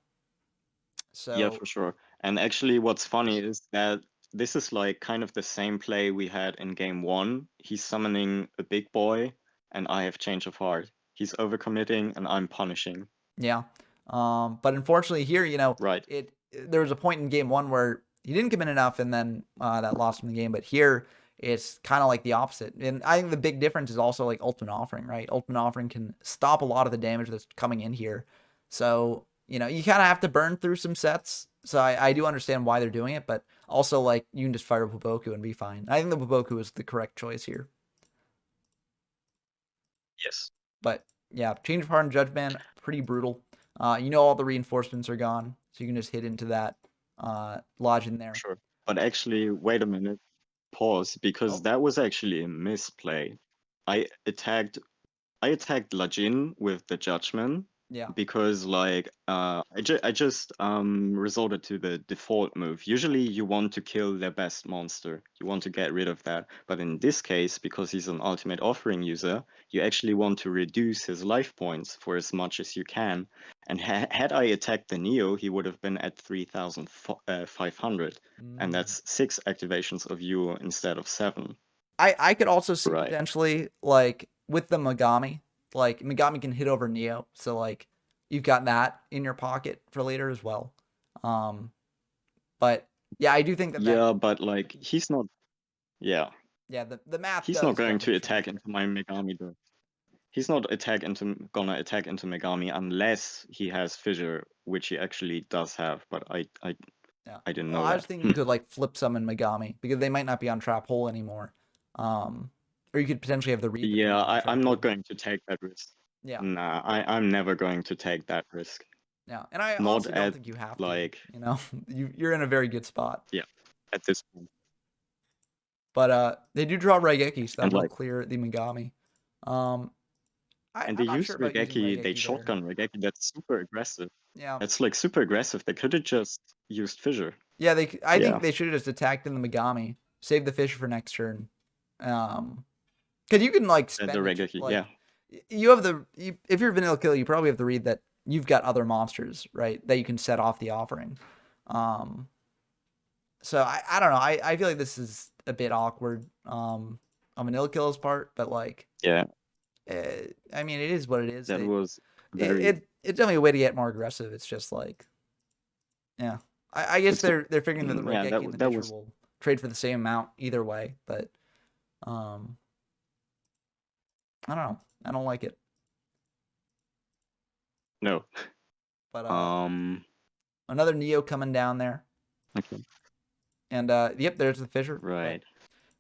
Yeah,
so
for sure. And actually, what's funny is that this is like kind of the same play we had in game one. He's summoning a big boy, and I have change of heart. He's overcommitting, and I'm punishing.
yeah. But unfortunately here,
Right.
there was a point in game one where he didn't commit enough and then that lost him the game. But here it's kind of like the opposite. And I think the big difference is also like Ultimate Offering, right? Ultimate Offering can stop a lot of the damage that's coming in here. So, you know, you kind of have to burn through some sets. So I do understand why they're doing it, but also like you can just fire Waboku and be fine. I think the Waboku is the correct choice here.
Yes,
But yeah, change of heart and judgment, pretty brutal. You know all the reinforcements are gone, so you can just hit into that lodge in there.
sure. But actually, wait a minute, pause, because
Oh,
that was actually a misplay. I attacked I attacked Lajin with the Judgment
yeah.
because I just resorted to the default move. Usually you want to kill their best monster. You want to get rid of that. But in this case, because he's an ultimate offering user, you actually want to reduce his life points for as much as you can. And had I attacked the Neo, he would have been at 3,500. And
Mm.
that's 6 activations of you instead of 7.
I could also see
Right.
potentially like with the Megami, like Megami can hit over Neo, so like you've got that in your pocket for later as well. Um, but yeah, I do think that
Yeah, but like yeah.
yeah, the math
He's not
does
going
definitely
to
change
attack
there.
into my Megami though. He's not gonna attack into Megami unless he has fissure, which he actually does have, but
Yeah.
I didn't
Well,
know
I was
that.
thinking you could like flip summon Megami because they might not be on trap hole anymore. Um, or you could potentially have the read that they're
Yeah,
not on
I'm
trap
not
hole.
going to take that risk.
Yeah.
Nah, I'm never going to take that risk.
Yeah. And I
Not
honestly don't
at
think you have to,
like
you know. You're in a very good spot.
yeah, at this point.
But they do draw Raigeki, so that
And
will
like
clear the Megami. Um
and they
I'm not sure
used
about using
They
Raigeki there.
shotgun Regeki, that's super aggressive.
Yeah.
That's like super aggressive. They could have just used fissure.
Yeah, I think
Yeah,
they should have just attacked in the Megami, save the fish for next turn. Um Because you can like
the
spend
Regeki,
like
yeah.
you have if you're vanilla kill, you probably have the read that you've got other monsters, right? That you can set off the offering. Um, so I don't know. I feel like this is a bit awkward on vanilla kill's part, but like
Yeah,
I mean it is what it is.
that was
It,
very
it's definitely a way to get more aggressive. It's just like yeah. I guess
it's
they're figuring that the
yeah,
Raigeki and the
that
Fisher
was
will trade for the same amount either way, but um I don't know. I don't like it.
no.
But
Um
another Neo coming down there.
okay.
And yep, there's the Fisher. But
Right.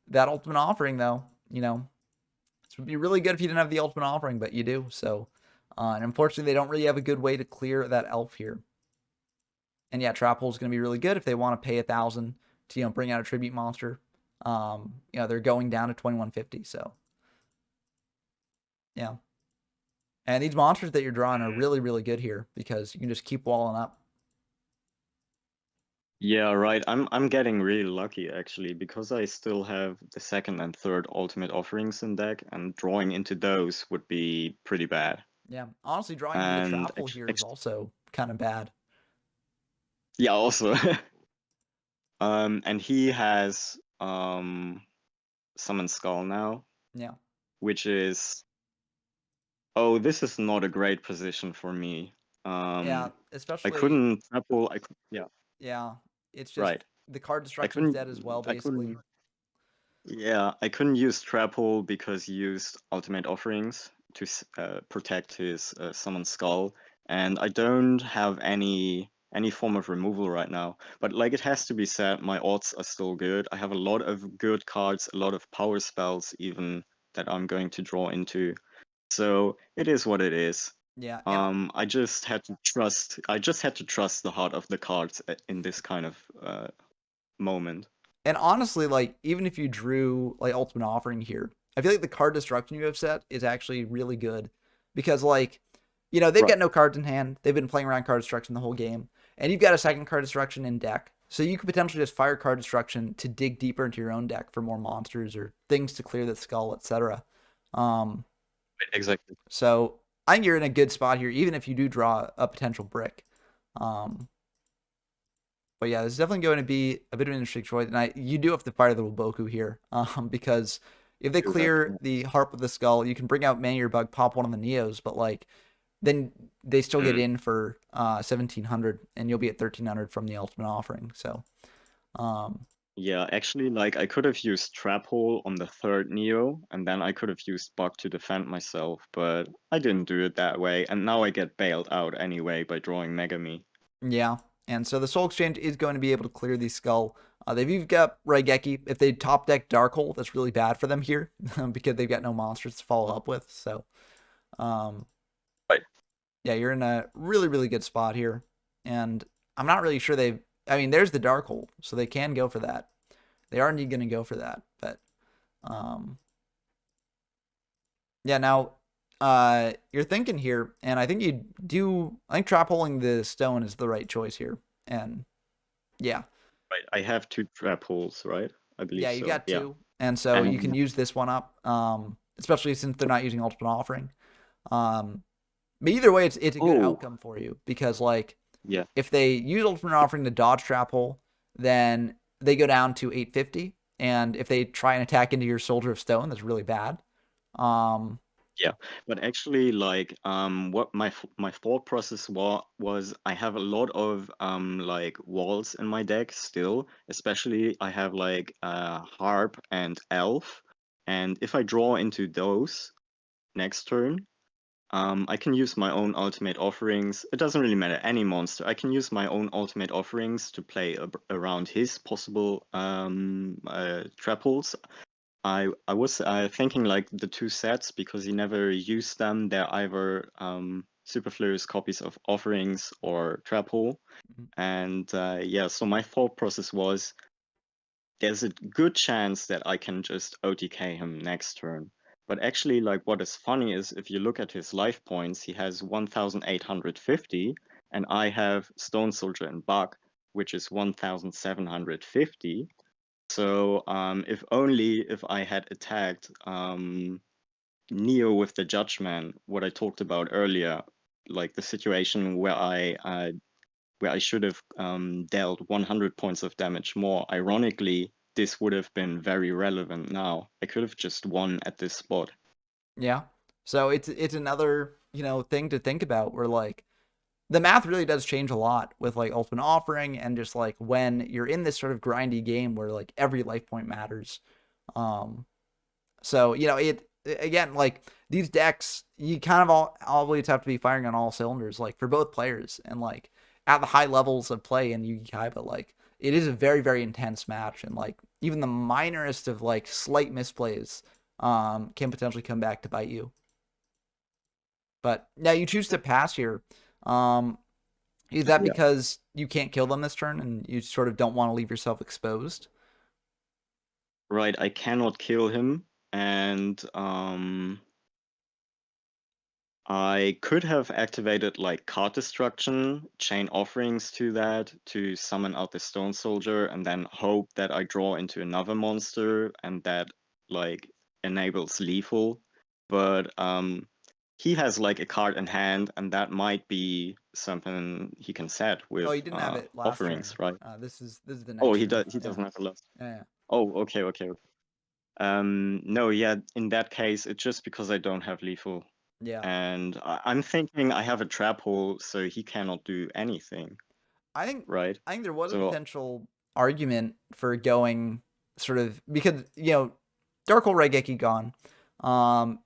that ultimate offering, though, you know, this would be really good if you didn't have the ultimate offering, but you do. So, and unfortunately, they don't really have a good way to clear that elf here. And yeah, trap hole is going to be really good if they want to pay 1,000 to bring out a tribute monster. They're going down to 2150. So yeah, and these monsters that you're drawing are really really good here because you can just keep walling up.
Yeah, right. I'm getting really lucky actually because I still have the second and third ultimate offerings in deck, and drawing into those would be pretty bad.
Yeah, honestly, drawing into the
And
trap hole here is also kind of bad.
yeah, also. And he has Summon Skull now,
Yeah,
which is oh, this is not a great position for me.
yeah,
I
especially
couldn't triple. Yeah,
yeah. It's just
right.
the card
I
destruction's
couldn't.
dead as well,
I
basically.
couldn't. Yeah, I couldn't use Trap Hole because he used Ultimate Offerings to protect his Summon Skull, and I don't have any form of removal right now. But like it has to be said, my odds are still good. I have a lot of good cards, a lot of power spells even that I'm going to draw into. So it is what it is.
Yeah,
I just had to trust. I just had to trust the heart of the cards in this kind of moment.
and honestly, like even if you drew like Ultimate Offering here, I feel like the card destruction you have set is actually really good because like they've
Right.
got no cards in hand. They've been playing around card destruction the whole game, and you've got a second card destruction in deck. So you could potentially just fire card destruction to dig deeper into your own deck for more monsters or things to clear the skull, etc. Um,
Exactly.
so I think you're in a good spot here, even if you do draw a potential brick. Um, But yeah, this is definitely going to be a bit of an interesting choice. And you do have to fire the Woboku here, because if they
Do have
clear
to.
the Harp of the Skull, you can bring out Manual Bug, pop one of the Neos, but like then they still get
Mm.
in for 1,700, and you'll be at 1,300 from the Ultimate Offering. So, um,
Yeah, actually, like I could have used Trap Hole on the third Neo, and then I could have used Bug to defend myself, but I didn't do it that way, and now I get bailed out anyway by drawing Megami.
Yeah. And so the Soul Exchange is going to be able to clear the skull. They've got Raigeki. If they top deck Dark Hole, that's really bad for them here because they've got no monsters to follow up with. So, um,
Right.
yeah, you're in a really, really good spot here. And I'm not really sure they. I mean, there's the Dark Hole, so they can go for that. They are indeed going to go for that. But, um, yeah, now you're thinking here, and I think you do. I think trap holing the stone is the right choice here. And yeah,
Right. I have two Trap Holes, right? I
yeah,
believe
you
so.
got
Yeah.
two, and so you can
And
use this one up, especially since they're not using ultimate offering. Um, but either way, it's a good
oh,
outcome for you because like
yeah.
if they use ultimate offering to dodge trap hole, then they go down to 850, and if they try and attack into your soldier of stone, that's really bad. Um,
Yeah, but actually, like, what my thought process was I have a lot of like walls in my deck still, especially I have like harp and elf, and if I draw into those next turn, I can use my own ultimate offerings. It doesn't really matter any monster. I can use my own ultimate offerings to play around his possible trap holes. I was thinking like the two sets because he never used them. They're either superfluous copies of offerings or trap hole. And yeah, so my thought process was there's a good chance that I can just OTK him next turn. But actually, like what is funny is if you look at his life points, he has 1,850, and I have Stone Soldier and Bug, which is 1,750. So if only if I had attacked Neo with the Judgment, what I talked about earlier, like the situation where I should have dealt 100 points of damage more. Ironically, this would have been very relevant now. I could have just won at this spot.
yeah, so it's another thing to think about where like the math really does change a lot with like ultimate offering and just like when you're in this sort of grindy game where like every life point matters. Um, so it again like these decks you kind of always have to be firing on all cylinders like for both players and like at the high levels of play in Yugi-Kaiba like it is a very very intense match and like even the minorest of like slight misplays can potentially come back to bite you. But now you choose to pass here. Um, is that
Yeah.
because you can't kill them this turn and you sort of don't want to leave yourself exposed?
Right, I cannot kill him, and I could have activated like card destruction, chain offerings to that to summon out the Stone Soldier, and then hope that I draw into another monster and that like enables lethal. But he has like a card in hand, and that might be something he can set
Oh,
with
you didn't have it last
offerings,
turn.
right?
This is the
Oh,
next turn.
he
Yeah,
doesn't have a last.
yeah,
Oh, okay, okay, okay. No, yeah, in that case, it's just because I don't have lethal.
yeah.
And I'm thinking I have a trap hole, so he cannot do anything,
I think
right?
I think there was a
So,
potential argument for going sort of because Dark Hole Raigeki gone.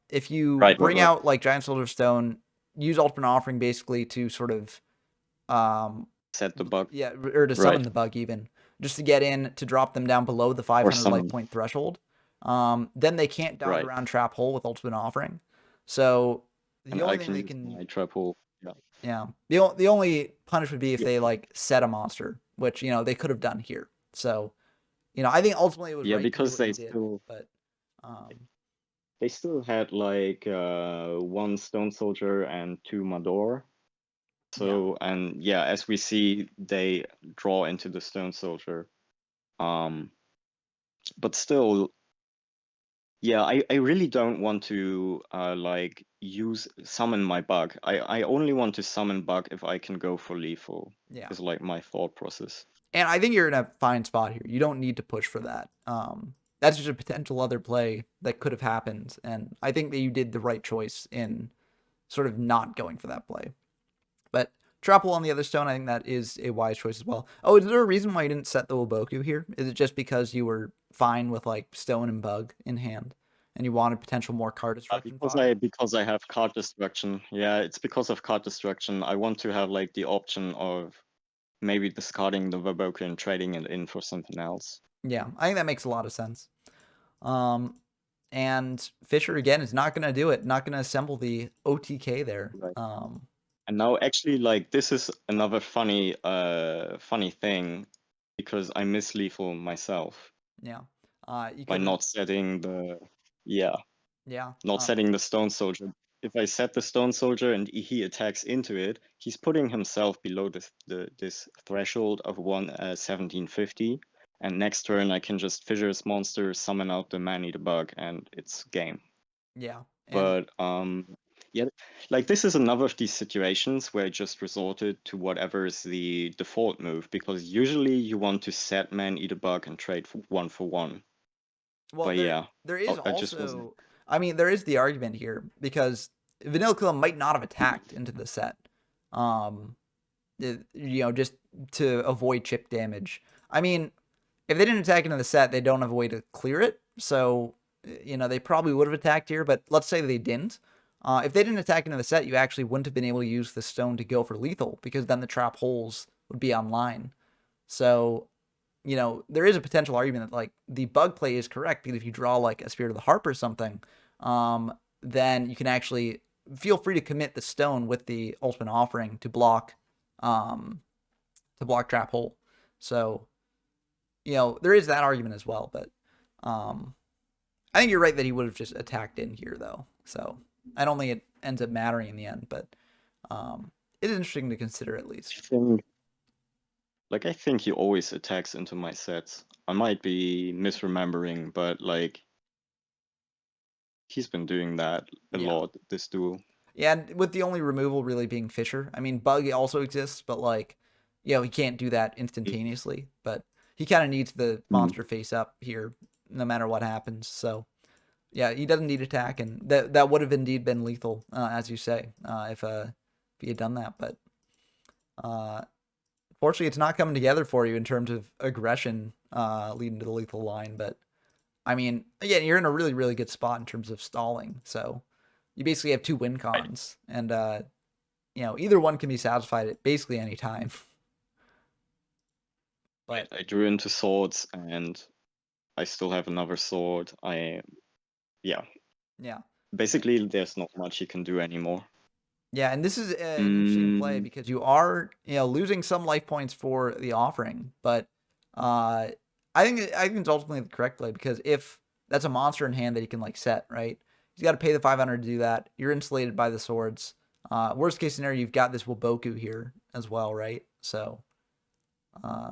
If you
right,
bring out like Giant Soldier Stone, use Ultimate Offering basically to sort of um
set the bug,
yeah or to summon
right?
the bug even just to get in to drop them down below the
Or
500 life
summon,
point threshold. Then they can't dodge
right?
around Trap Hole with Ultimate Offering. So the
And
only
I
thing
can
they
use
can
my trap hole. Yeah,
yeah. The only punish would be if
yeah,
they like set a monster, which they could have done here. So I think ultimately it was
yeah,
right to do
because
what you did, but
they still had like one Stone Soldier and two Mador.
yeah,
So, and yeah, as we see, they draw into the Stone Soldier. Um, but still, yeah, I really don't want to like use summon my bug. I only want to summon bug if I can go for lethal,
yeah.
is like my thought process.
And I think you're in a fine spot here. You don't need to push for that. That's just a potential other play that could have happened, and I think that you did the right choice in sort of not going for that play. But Trap hole on the other stone, I think that is a wise choice as well. Oh, is there a reason why you didn't set the Woboku here? Is it just because you were fine with like stone and bug in hand, and you wanted potential more card destruction fodder?
Because I have card destruction. Yeah, it's because of card destruction. I want to have like the option of maybe discarding the Waboku and trading it in for something else.
Yeah, I think that makes a lot of sense. Um, and Fisher again is not going to do it. Not going to assemble the OTK there.
Right. And now actually like this is another funny thing because I miss lethal myself
Yeah. You
by
could have.
not setting the yeah,
Yeah.
not setting the stone soldier. If I set the stone soldier and he attacks into it, he's putting himself below this threshold of 1750. And next turn I can just fissure his monster, summon out the man-eater bug, and it's game.
Yeah. And
But yeah, like this is another of these situations where I just resorted to whatever is the default move, because usually you want to set man-eater bug and trade for one.
well,
But
there
yeah,
there is
I just wasn't.
also. I mean, there is the argument here because Vanilla Killa might not have attacked into the set. Um, just to avoid chip damage. I mean, if they didn't attack into the set, they don't have a way to clear it. So, they probably would have attacked here, but let's say they didn't. If they didn't attack into the set, you actually wouldn't have been able to use the stone to go for lethal because then the trap holes would be online. So, there is a potential argument that like the bug play is correct because if you draw like a Spirit of the Harp or something, then you can actually feel free to commit the stone with the ultimate offering um, to block trap hole. So, there is that argument as well, but I think you're right that he would have just attacked in here though. So I don't think it ends up mattering in the end, but it is interesting to consider at least.
I think he always attacks into my sets. I might be misremembering, but like he's been doing that a
Yeah.
lot this duel.
Yeah, and with the only removal really being Fisher. I mean, Bug also exists, but like, he can't do that instantaneously. But he kind of needs the
Mm.
monster face up here, no matter what happens. So yeah, he doesn't need attack, and that would have indeed been lethal, as you say, if he had done that. But uh, fortunately, it's not coming together for you in terms of aggression, leading to the lethal line. But I mean, again, you're in a really really good spot in terms of stalling. So you basically have two win
Right.
cons, and either one can be satisfied at basically any time. But
I drew into swords and I still have another sword. Yeah.
yeah,
Basically there's not much you can do anymore.
yeah, and this is an interesting play
Mm,
because you are losing some life points for the offering, but uh, I think it's ultimately the correct play because if that's a monster in hand that he can like set right, he's got to pay the 500 to do that. You're insulated by the swords. Worst case scenario, you've got this Waboku here as well, right? So uh,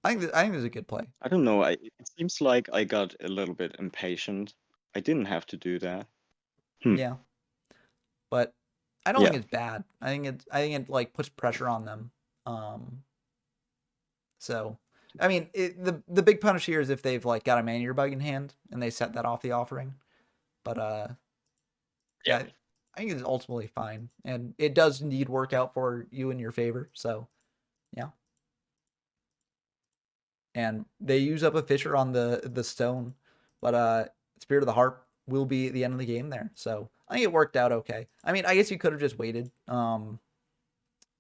I think this is a good play.
I don't know. It seems like I got a little bit impatient. I didn't have to do that. Hmm.
Yeah, but I don't think
Yeah.
it's bad. I think it like puts pressure on them. Um, so I mean, the big punish here is if they've like got a man-eater bug in hand and they set that off the offering. But
Yeah.
yeah, I think it's ultimately fine, and it does indeed work out for you in your favor. So yeah, and they use up a Fisher on the stone, but Spirit of the Harp will be at the end of the game there. So I think it worked out okay. I mean, I guess you could have just waited for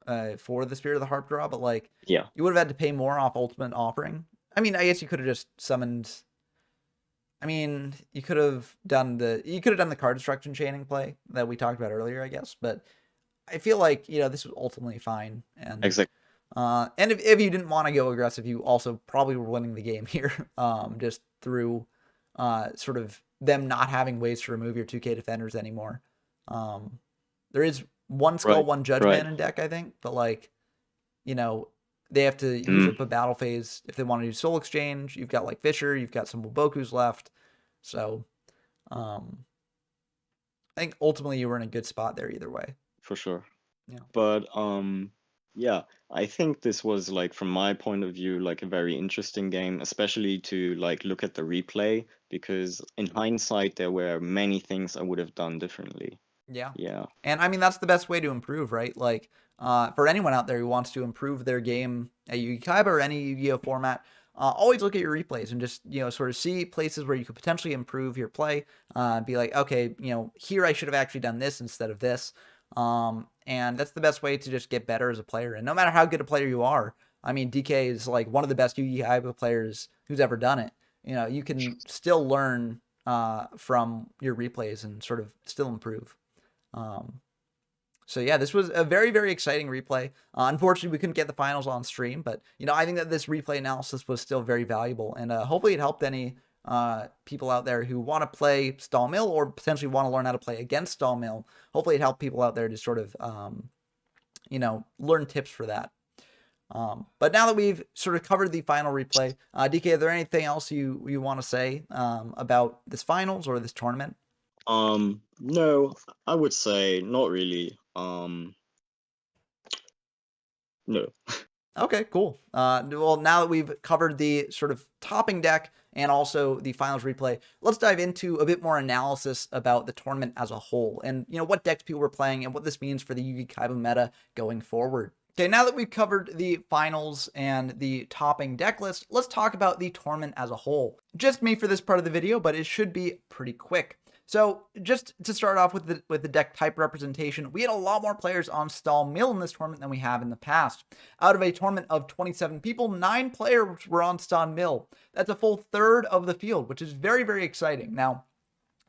the Spirit of the Harp draw, but like
Yeah.
you would have had to pay more off Ultimate Offering. I mean, I guess you could have just summoned. I mean, you could have done the card destruction chaining play that we talked about earlier, I guess. But I feel like this was ultimately fine, and
Exactly.
if you didn't want to go aggressive, you also probably were winning the game here, just through sort of them not having ways to remove your 2K defenders anymore. There is one skull,
Right.
one judge
Right.
man in deck, I think, but like you know, they have to use
Mm.
up a battle phase if they want to do soul exchange. You've got like Fisher, you've got some Wobokus left, so um, I think ultimately you were in a good spot there either way.
For sure.
Yeah.
But yeah, I think this was like from my point of view like a very interesting game, especially to like look at the replay because in hindsight there were many things I would have done differently.
Yeah.
Yeah.
And I mean, that's the best way to improve, right? Like, for anyone out there who wants to improve their game at Yugi-Kaiba or any Yu-Gi-Oh format, always look at your replays and just, sort of see places where you could potentially improve your play. Be like, okay, here I should have actually done this instead of this. And that's the best way to just get better as a player. And no matter how good a player you are, I mean, DK is like one of the best Yugi-Kaiba players who's ever done it. You can still learn from your replays and sort of still improve. Um, so yeah, this was a very, very exciting replay. Unfortunately, we couldn't get the finals on stream, but I think that this replay analysis was still very valuable, and hopefully it helped any people out there who want to play Stall Mill or potentially want to learn how to play against Stall Mill. Hopefully, it helped people out there to sort of learn tips for that. But now that we've sort of covered the final replay, DK, are there anything else you want to say about this finals or this tournament?
No, I would say not really. No.
Okay, cool. Well, now that we've covered the sort of topping deck and also the finals replay, let's dive into a bit more analysis about the tournament as a whole and, what decks people were playing and what this means for the Yugi-Kaiba meta going forward. Okay, now that we've covered the finals and the topping deck list, let's talk about the tournament as a whole. Just me for this part of the video, but it should be pretty quick. So just to start off with the deck type representation, we had a lot more players on Stall Mill in this tournament than we have in the past. Out of a tournament of 27 people, 9 players were on Stall Mill. That's a full third of the field, which is very, very exciting. Now,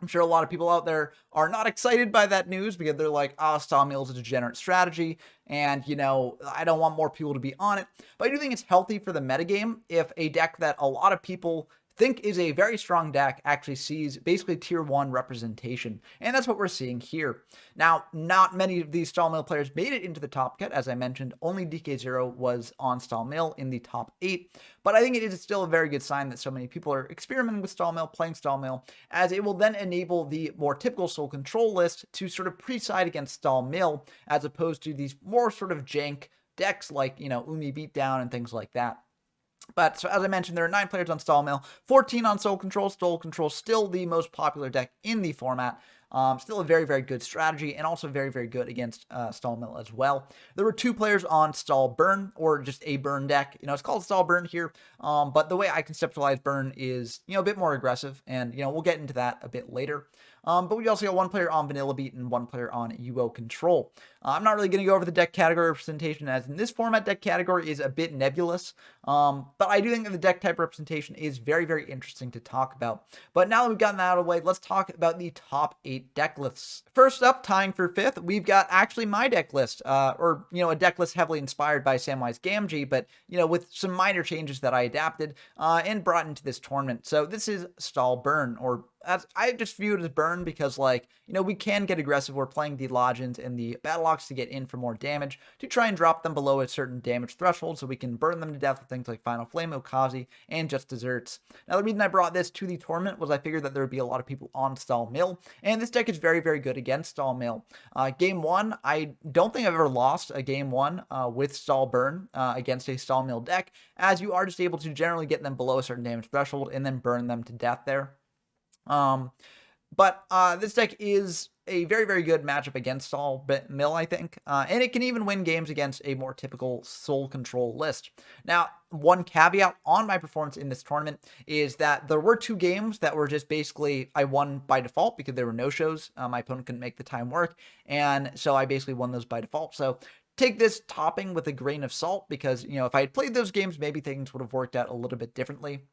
I'm sure a lot of people out there are not excited by that news because they're like, Stall Mill is a degenerate strategy, and, I don't want more people to be on it. But I do think it's healthy for the metagame if a deck that a lot of people think is a very strong deck actually sees basically tier 1 representation, and that's what we're seeing here. Now, not many of these Stall Mill players made it into the top cut. As I mentioned, only DK0 was on Stall Mill in the top 8, but I think it is still a very good sign that so many people are experimenting with Stall Mill, playing Stall Mill, as it will then enable the more typical Soul Control list to sort of pre-side against Stall Mill, as opposed to these more sort of jank decks like, Umi Beatdown and things like that. But so as I mentioned, there are 9 players on Stall Mill, 14 on Soul Control. Soul Control still the most popular deck in the format. Still a very, very good strategy, and also very, very good against Stall Mill as well. There were 2 players on Stall Burn, or just a Burn deck. It's called Stall Burn here, but the way I conceptualize Burn is, a bit more aggressive, and, we'll get into that a bit later. But we also got 1 player on Vanilla Beat and 1 player on UO Control. I'm not really going to go over the deck category representation, as in this format, deck category is a bit nebulous. But I do think that the deck type representation is very, very interesting to talk about. But now that we've gotten that out of the way, let's talk about the top 8 deck lists. First up, tying for 5th, we've got actually my deck list, or, a deck list heavily inspired by Samwise Gamgee, but, with some minor changes that I adapted and brought into this tournament. So this is Stall Burn, or as I just view it as Burn because, we can get aggressive. We're playing the Logins and the Battle Ox to get in for more damage, to try and drop them below a certain damage threshold so we can burn them to death with things like Final Flame, Okazi, and Just Desserts. Now, the reason I brought this to the tournament was I figured that there would be a lot of people on Stall Mill, and this deck is very, very good against Stall Mill. Game 1, I don't think I've ever lost a Game 1 with Stall Burn against a Stall Mill deck, as you are just able to generally get them below a certain damage threshold and then burn them to death there. But this deck is a very, very good matchup against Stall Mill, I think. And it can even win games against a more typical Soul Control list. Now, one caveat on my performance in this tournament is that there were 2 games that were just basically, I won by default because there were no-shows. My opponent couldn't make the time work. And so I basically won those by default. So take this topping with a grain of salt because, if I had played those games, maybe things would have worked out a little bit differently.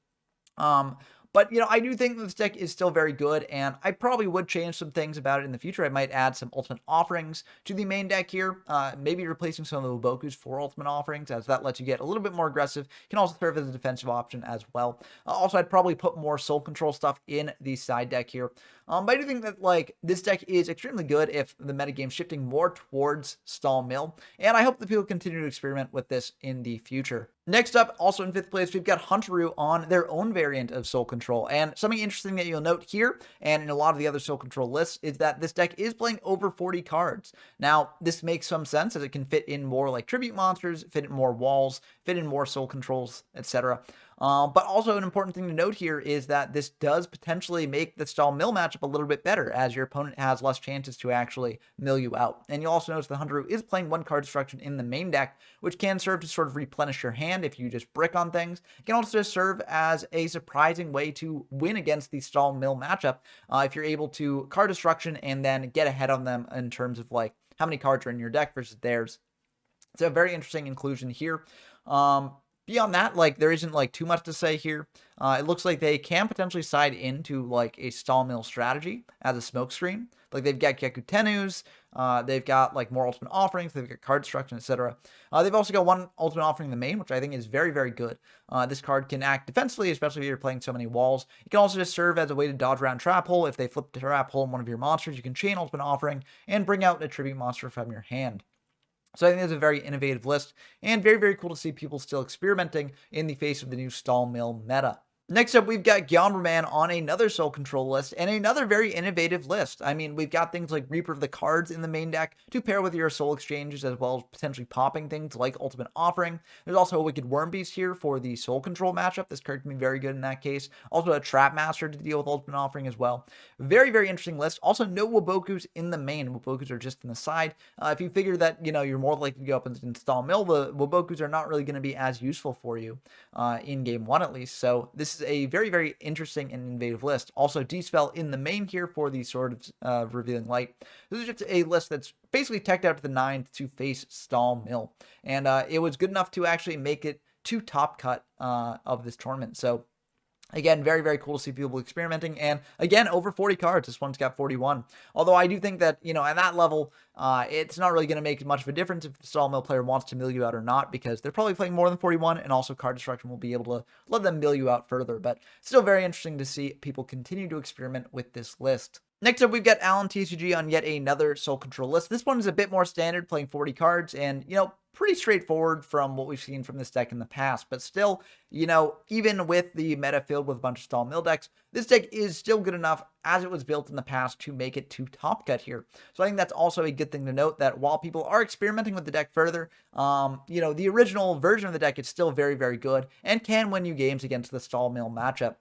But, I do think this deck is still very good, and I probably would change some things about it in the future. I might add some ultimate offerings to the main deck here, maybe replacing some of the Ubokus for ultimate offerings, as that lets you get a little bit more aggressive. Can also serve as a defensive option as well. Also, I'd probably put more Soul Control stuff in the side deck here. But I do think that, this deck is extremely good if the metagame's shifting more towards Stall Mill, and I hope that people continue to experiment with this in the future. Next up, also in 5th place, we've got Huntaru on their own variant of Soul Control. And something interesting that you'll note here, and in a lot of the other Soul Control lists, is that this deck is playing over 40 cards. Now, this makes some sense, as it can fit in more like Tribute Monsters, fit in more Walls, fit in more Soul Controls, etc. But also an important thing to note here is that this does potentially make the stall mill matchup a little bit better, as your opponent has less chances to actually mill you out. And you'll also notice the Hunter is playing one card destruction in the main deck, which can serve to sort of replenish your hand if you just brick on things. It can also serve as a surprising way to win against the stall mill matchup if you're able to card destruction and then get ahead on them in terms of like how many cards are in your deck versus theirs. It's a very interesting inclusion here. Beyond that, like there isn't like too much to say here. It looks like they can potentially side into like a stall mill strategy as a smokescreen. Like they've got Geku Tenus, they've got like more ultimate offerings, they've got card destruction, etc. They've also got one ultimate offering in the main, which I think is very, very good. This card can act defensively, especially if you're playing so many walls. It can also just serve as a way to dodge around Trap Hole. If they flip the Trap Hole in one of your monsters, you can chain ultimate offering and bring out a tribute monster from your hand. So I think it's a very innovative list and very, very cool to see people still experimenting in the face of the new stall mill meta. Next up, we've got Gyomberman on another Soul Control list and another very innovative list. I mean, we've got things like Reaper of the Cards in the main deck to pair with your Soul Exchanges, as well as potentially popping things like Ultimate Offering. There's also a Wicked Worm Beast here for the Soul Control matchup. This card can be very good in that case. Also a Trap Master to deal with Ultimate Offering as well. Very, very interesting list. Also, no Wabokus in the main. Wabokus are just in the side. If you figure that, you know, you're more likely to go up and install mill, the Wabokus are not really going to be as useful for you in game one at least. So this is a very, very interesting and innovative list. Also, D-Spell in the main here for the Sword of Revealing Light. This is just a list that's basically teched out to the 9 to face stall mill. And it was good enough to actually make it to top cut of this tournament. So again, very, very cool to see people experimenting. And again, over 40 cards. This one's got 41. Although I do think that, you know, at that level, it's not really going to make much of a difference if the stall mill player wants to mill you out or not, because they're probably playing more than 41, and also card destruction will be able to let them mill you out further. But still very interesting to see people continue to experiment with this list. Next up, we've got Alan TCG on yet another Soul Control list. This one is a bit more standard, playing 40 cards, and, you know, pretty straightforward from what we've seen from this deck in the past. But still, you know, even with the meta filled with a bunch of stall mill decks, this deck is still good enough as it was built in the past to make it to top cut here. So I think that's also a good thing to note, that while people are experimenting with the deck further, you know, the original version of the deck is still very, very good and can win you games against the stall mill matchup.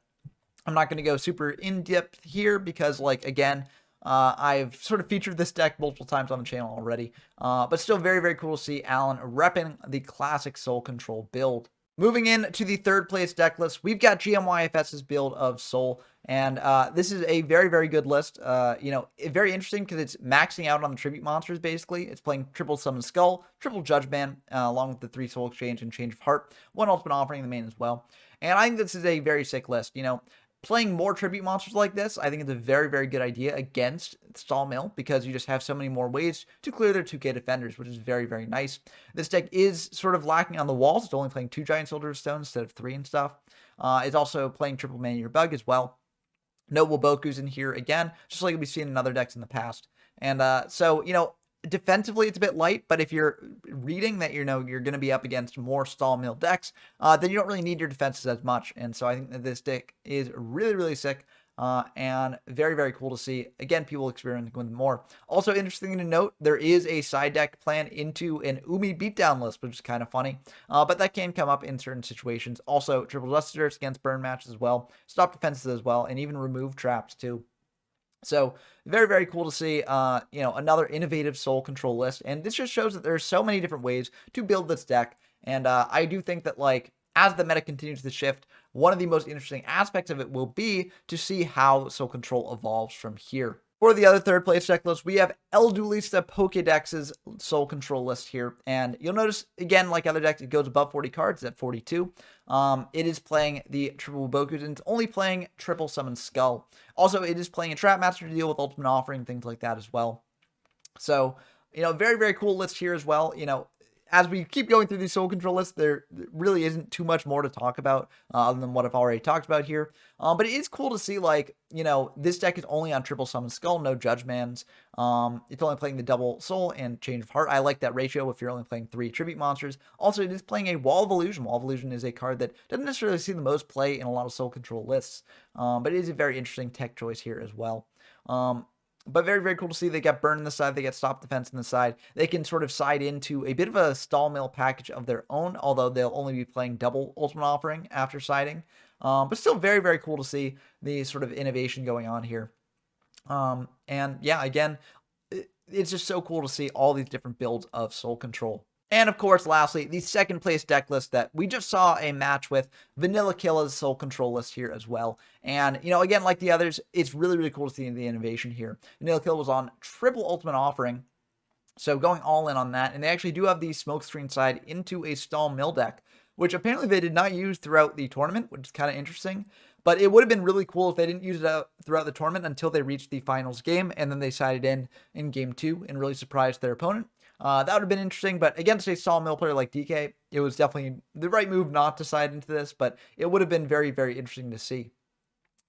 I'm not going to go super in-depth here because, like, again, I've sort of featured this deck multiple times on the channel already, but still very, very cool to see Alan repping the classic Soul Control build. Moving in to the third place deck list, we've got GMYFS's build of Soul, and this is a very, very good list. You know, very interesting because it's maxing out on the tribute monsters, basically. It's playing triple Summon Skull, triple Judgment, along with the 3 Soul Exchange and Change of Heart, 1 Ultimate Offering in the main as well. And I think this is a very sick list. You know, playing more tribute monsters like this, I think it's a very, very good idea against stall mill, because you just have so many more ways to clear their 2k defenders, which is very, very nice. This deck is sort of lacking on the walls. It's only playing 2 Giant Soldier of Stone instead of 3 and stuff. It's also playing triple Maneater Bug as well. No Wabokus in here again, just like we've seen in other decks in the past. And so, you know, defensively it's a bit light, but if you're reading that, you know, you're going to be up against more stall mill decks, then you don't really need your defenses as much. And so I think that this deck is really, really sick, and very, very cool to see. Again, people experimenting with more. Also interesting to note, there is a side deck plan into an Umi beatdown list, which is kind of funny, but that can come up in certain situations. Also, triple Justice against burn matches as well, stop defenses as well, and even remove traps too. So very, very cool to see, you know, another innovative Soul Control list. And this just shows that there's so many different ways to build this deck. And I do think that, like, as the meta continues to shift, one of the most interesting aspects of it will be to see how Soul Control evolves from here. For the other third place deck list, we have El Duelista Pokédex's Soul Control list here. And you'll notice, again, like other decks, it goes above 40 cards at 42. It is playing the triple Wabokus, and it's only playing triple Summon Skull. Also, it is playing a Trap Master to deal with Ultimate Offering, things like that as well. So, you know, very, very cool list here as well. You know, as we keep going through these Soul Control lists, there really isn't too much more to talk about other than what I've already talked about here. But it is cool to see, like, you know, this deck is only on triple Summon Skull, no Judgmans. It's only playing the double Soul and Change of Heart. I like that ratio if you're only playing 3 Tribute Monsters. Also, it is playing a Wall of Illusion. Wall of Illusion is a card that doesn't necessarily see the most play in a lot of Soul Control lists, but it is a very interesting tech choice here as well. But very, very cool to see they get burned in the side, they get stop defense in the side. They can sort of side into a bit of a stall mill package of their own, although they'll only be playing double ultimate offering after siding. But still very, very cool to see the sort of innovation going on here. And yeah, again, it's just so cool to see all these different builds of Soul Control. And of course, lastly, the second place deck list that we just saw a match with Vanilla Killa's Soul Control list here as well. And, you know, again, like the others, it's really, really cool to see the innovation here. Vanilla Killa was on triple ultimate offering, so going all in on that. And they actually do have the smokescreen side into a stall mill deck, which apparently they did not use throughout the tournament, which is kind of interesting. But it would have been really cool if they didn't use it throughout the tournament until they reached the finals game, and then they sided in game 2 and really surprised their opponent. That would have been interesting, but against a stall mill player like DK, it was definitely the right move not to side into this, but it would have been very, very interesting to see.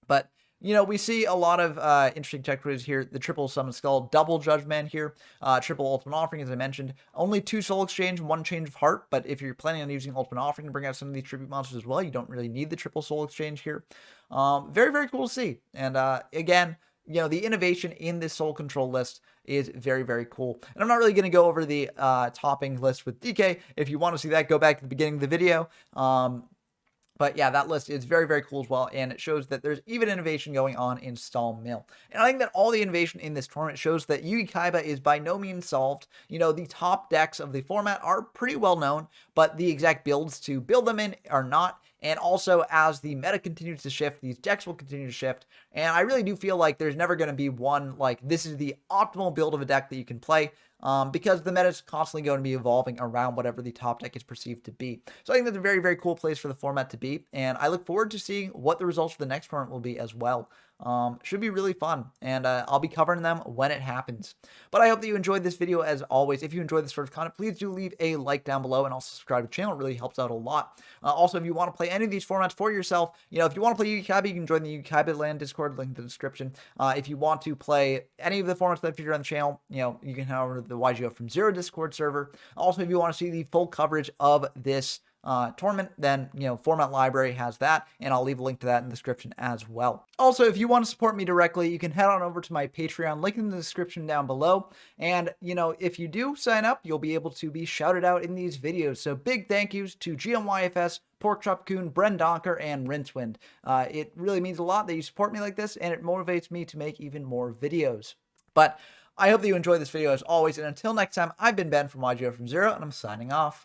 But, you know, we see a lot of interesting tech crews here. The triple summon skull, double judgment here, triple ultimate offering, as I mentioned. Only 2 soul exchange, 1 change of heart, but if you're planning on using ultimate offering to bring out some of these tribute monsters as well, you don't really need the triple soul exchange here. Very, very cool to see. And again, you know, the innovation in this Soul Control list is very, very cool. And I'm not really going to go over the topping list with DK. If you want to see that, go back to the beginning of the video. But yeah, that list is very, very cool as well, and it shows that there's even innovation going on in Stall Mill. And I think that all the innovation in this tournament shows that Yugi-Kaiba is by no means solved. You know, the top decks of the format are pretty well known, but the exact builds to build them in are not. And also, as the meta continues to shift, these decks will continue to shift. And I really do feel like there's never going to be one, like, this is the optimal build of a deck that you can play. Because the meta is constantly going to be evolving around whatever the top deck is perceived to be. So I think that's a very, very cool place for the format to be, and I look forward to seeing what the results for the next tournament will be as well. Should be really fun, and I'll be covering them when it happens. But I hope that you enjoyed this video as always. If you enjoyed this sort of content, please do leave a like down below and also subscribe to the channel. It really helps out a lot. Also, if you want to play any of these formats for yourself, you know, if you want to play Yugi-Kaiba, you can join the Yugi-Kaiba LAN Discord, link in the description. If you want to play any of the formats that feature on the channel, you know, you can head over to the YGO from Zero Discord server. Also, if you want to see the full coverage of this tournament, then, you know, Format Library has that, and I'll leave a link to that in the description as well. Also, if you want to support me directly, you can head on over to my Patreon, link in the description down below, and, you know, if you do sign up, you'll be able to be shouted out in these videos. So big thank yous to GMYFS, Porkchop Coon, Bren Donker, and Rincewind. It really means a lot that you support me like this, and it motivates me to make even more videos. But I hope that you enjoyed this video as always, and until next time, I've been Ben from YGO from Zero, and I'm signing off.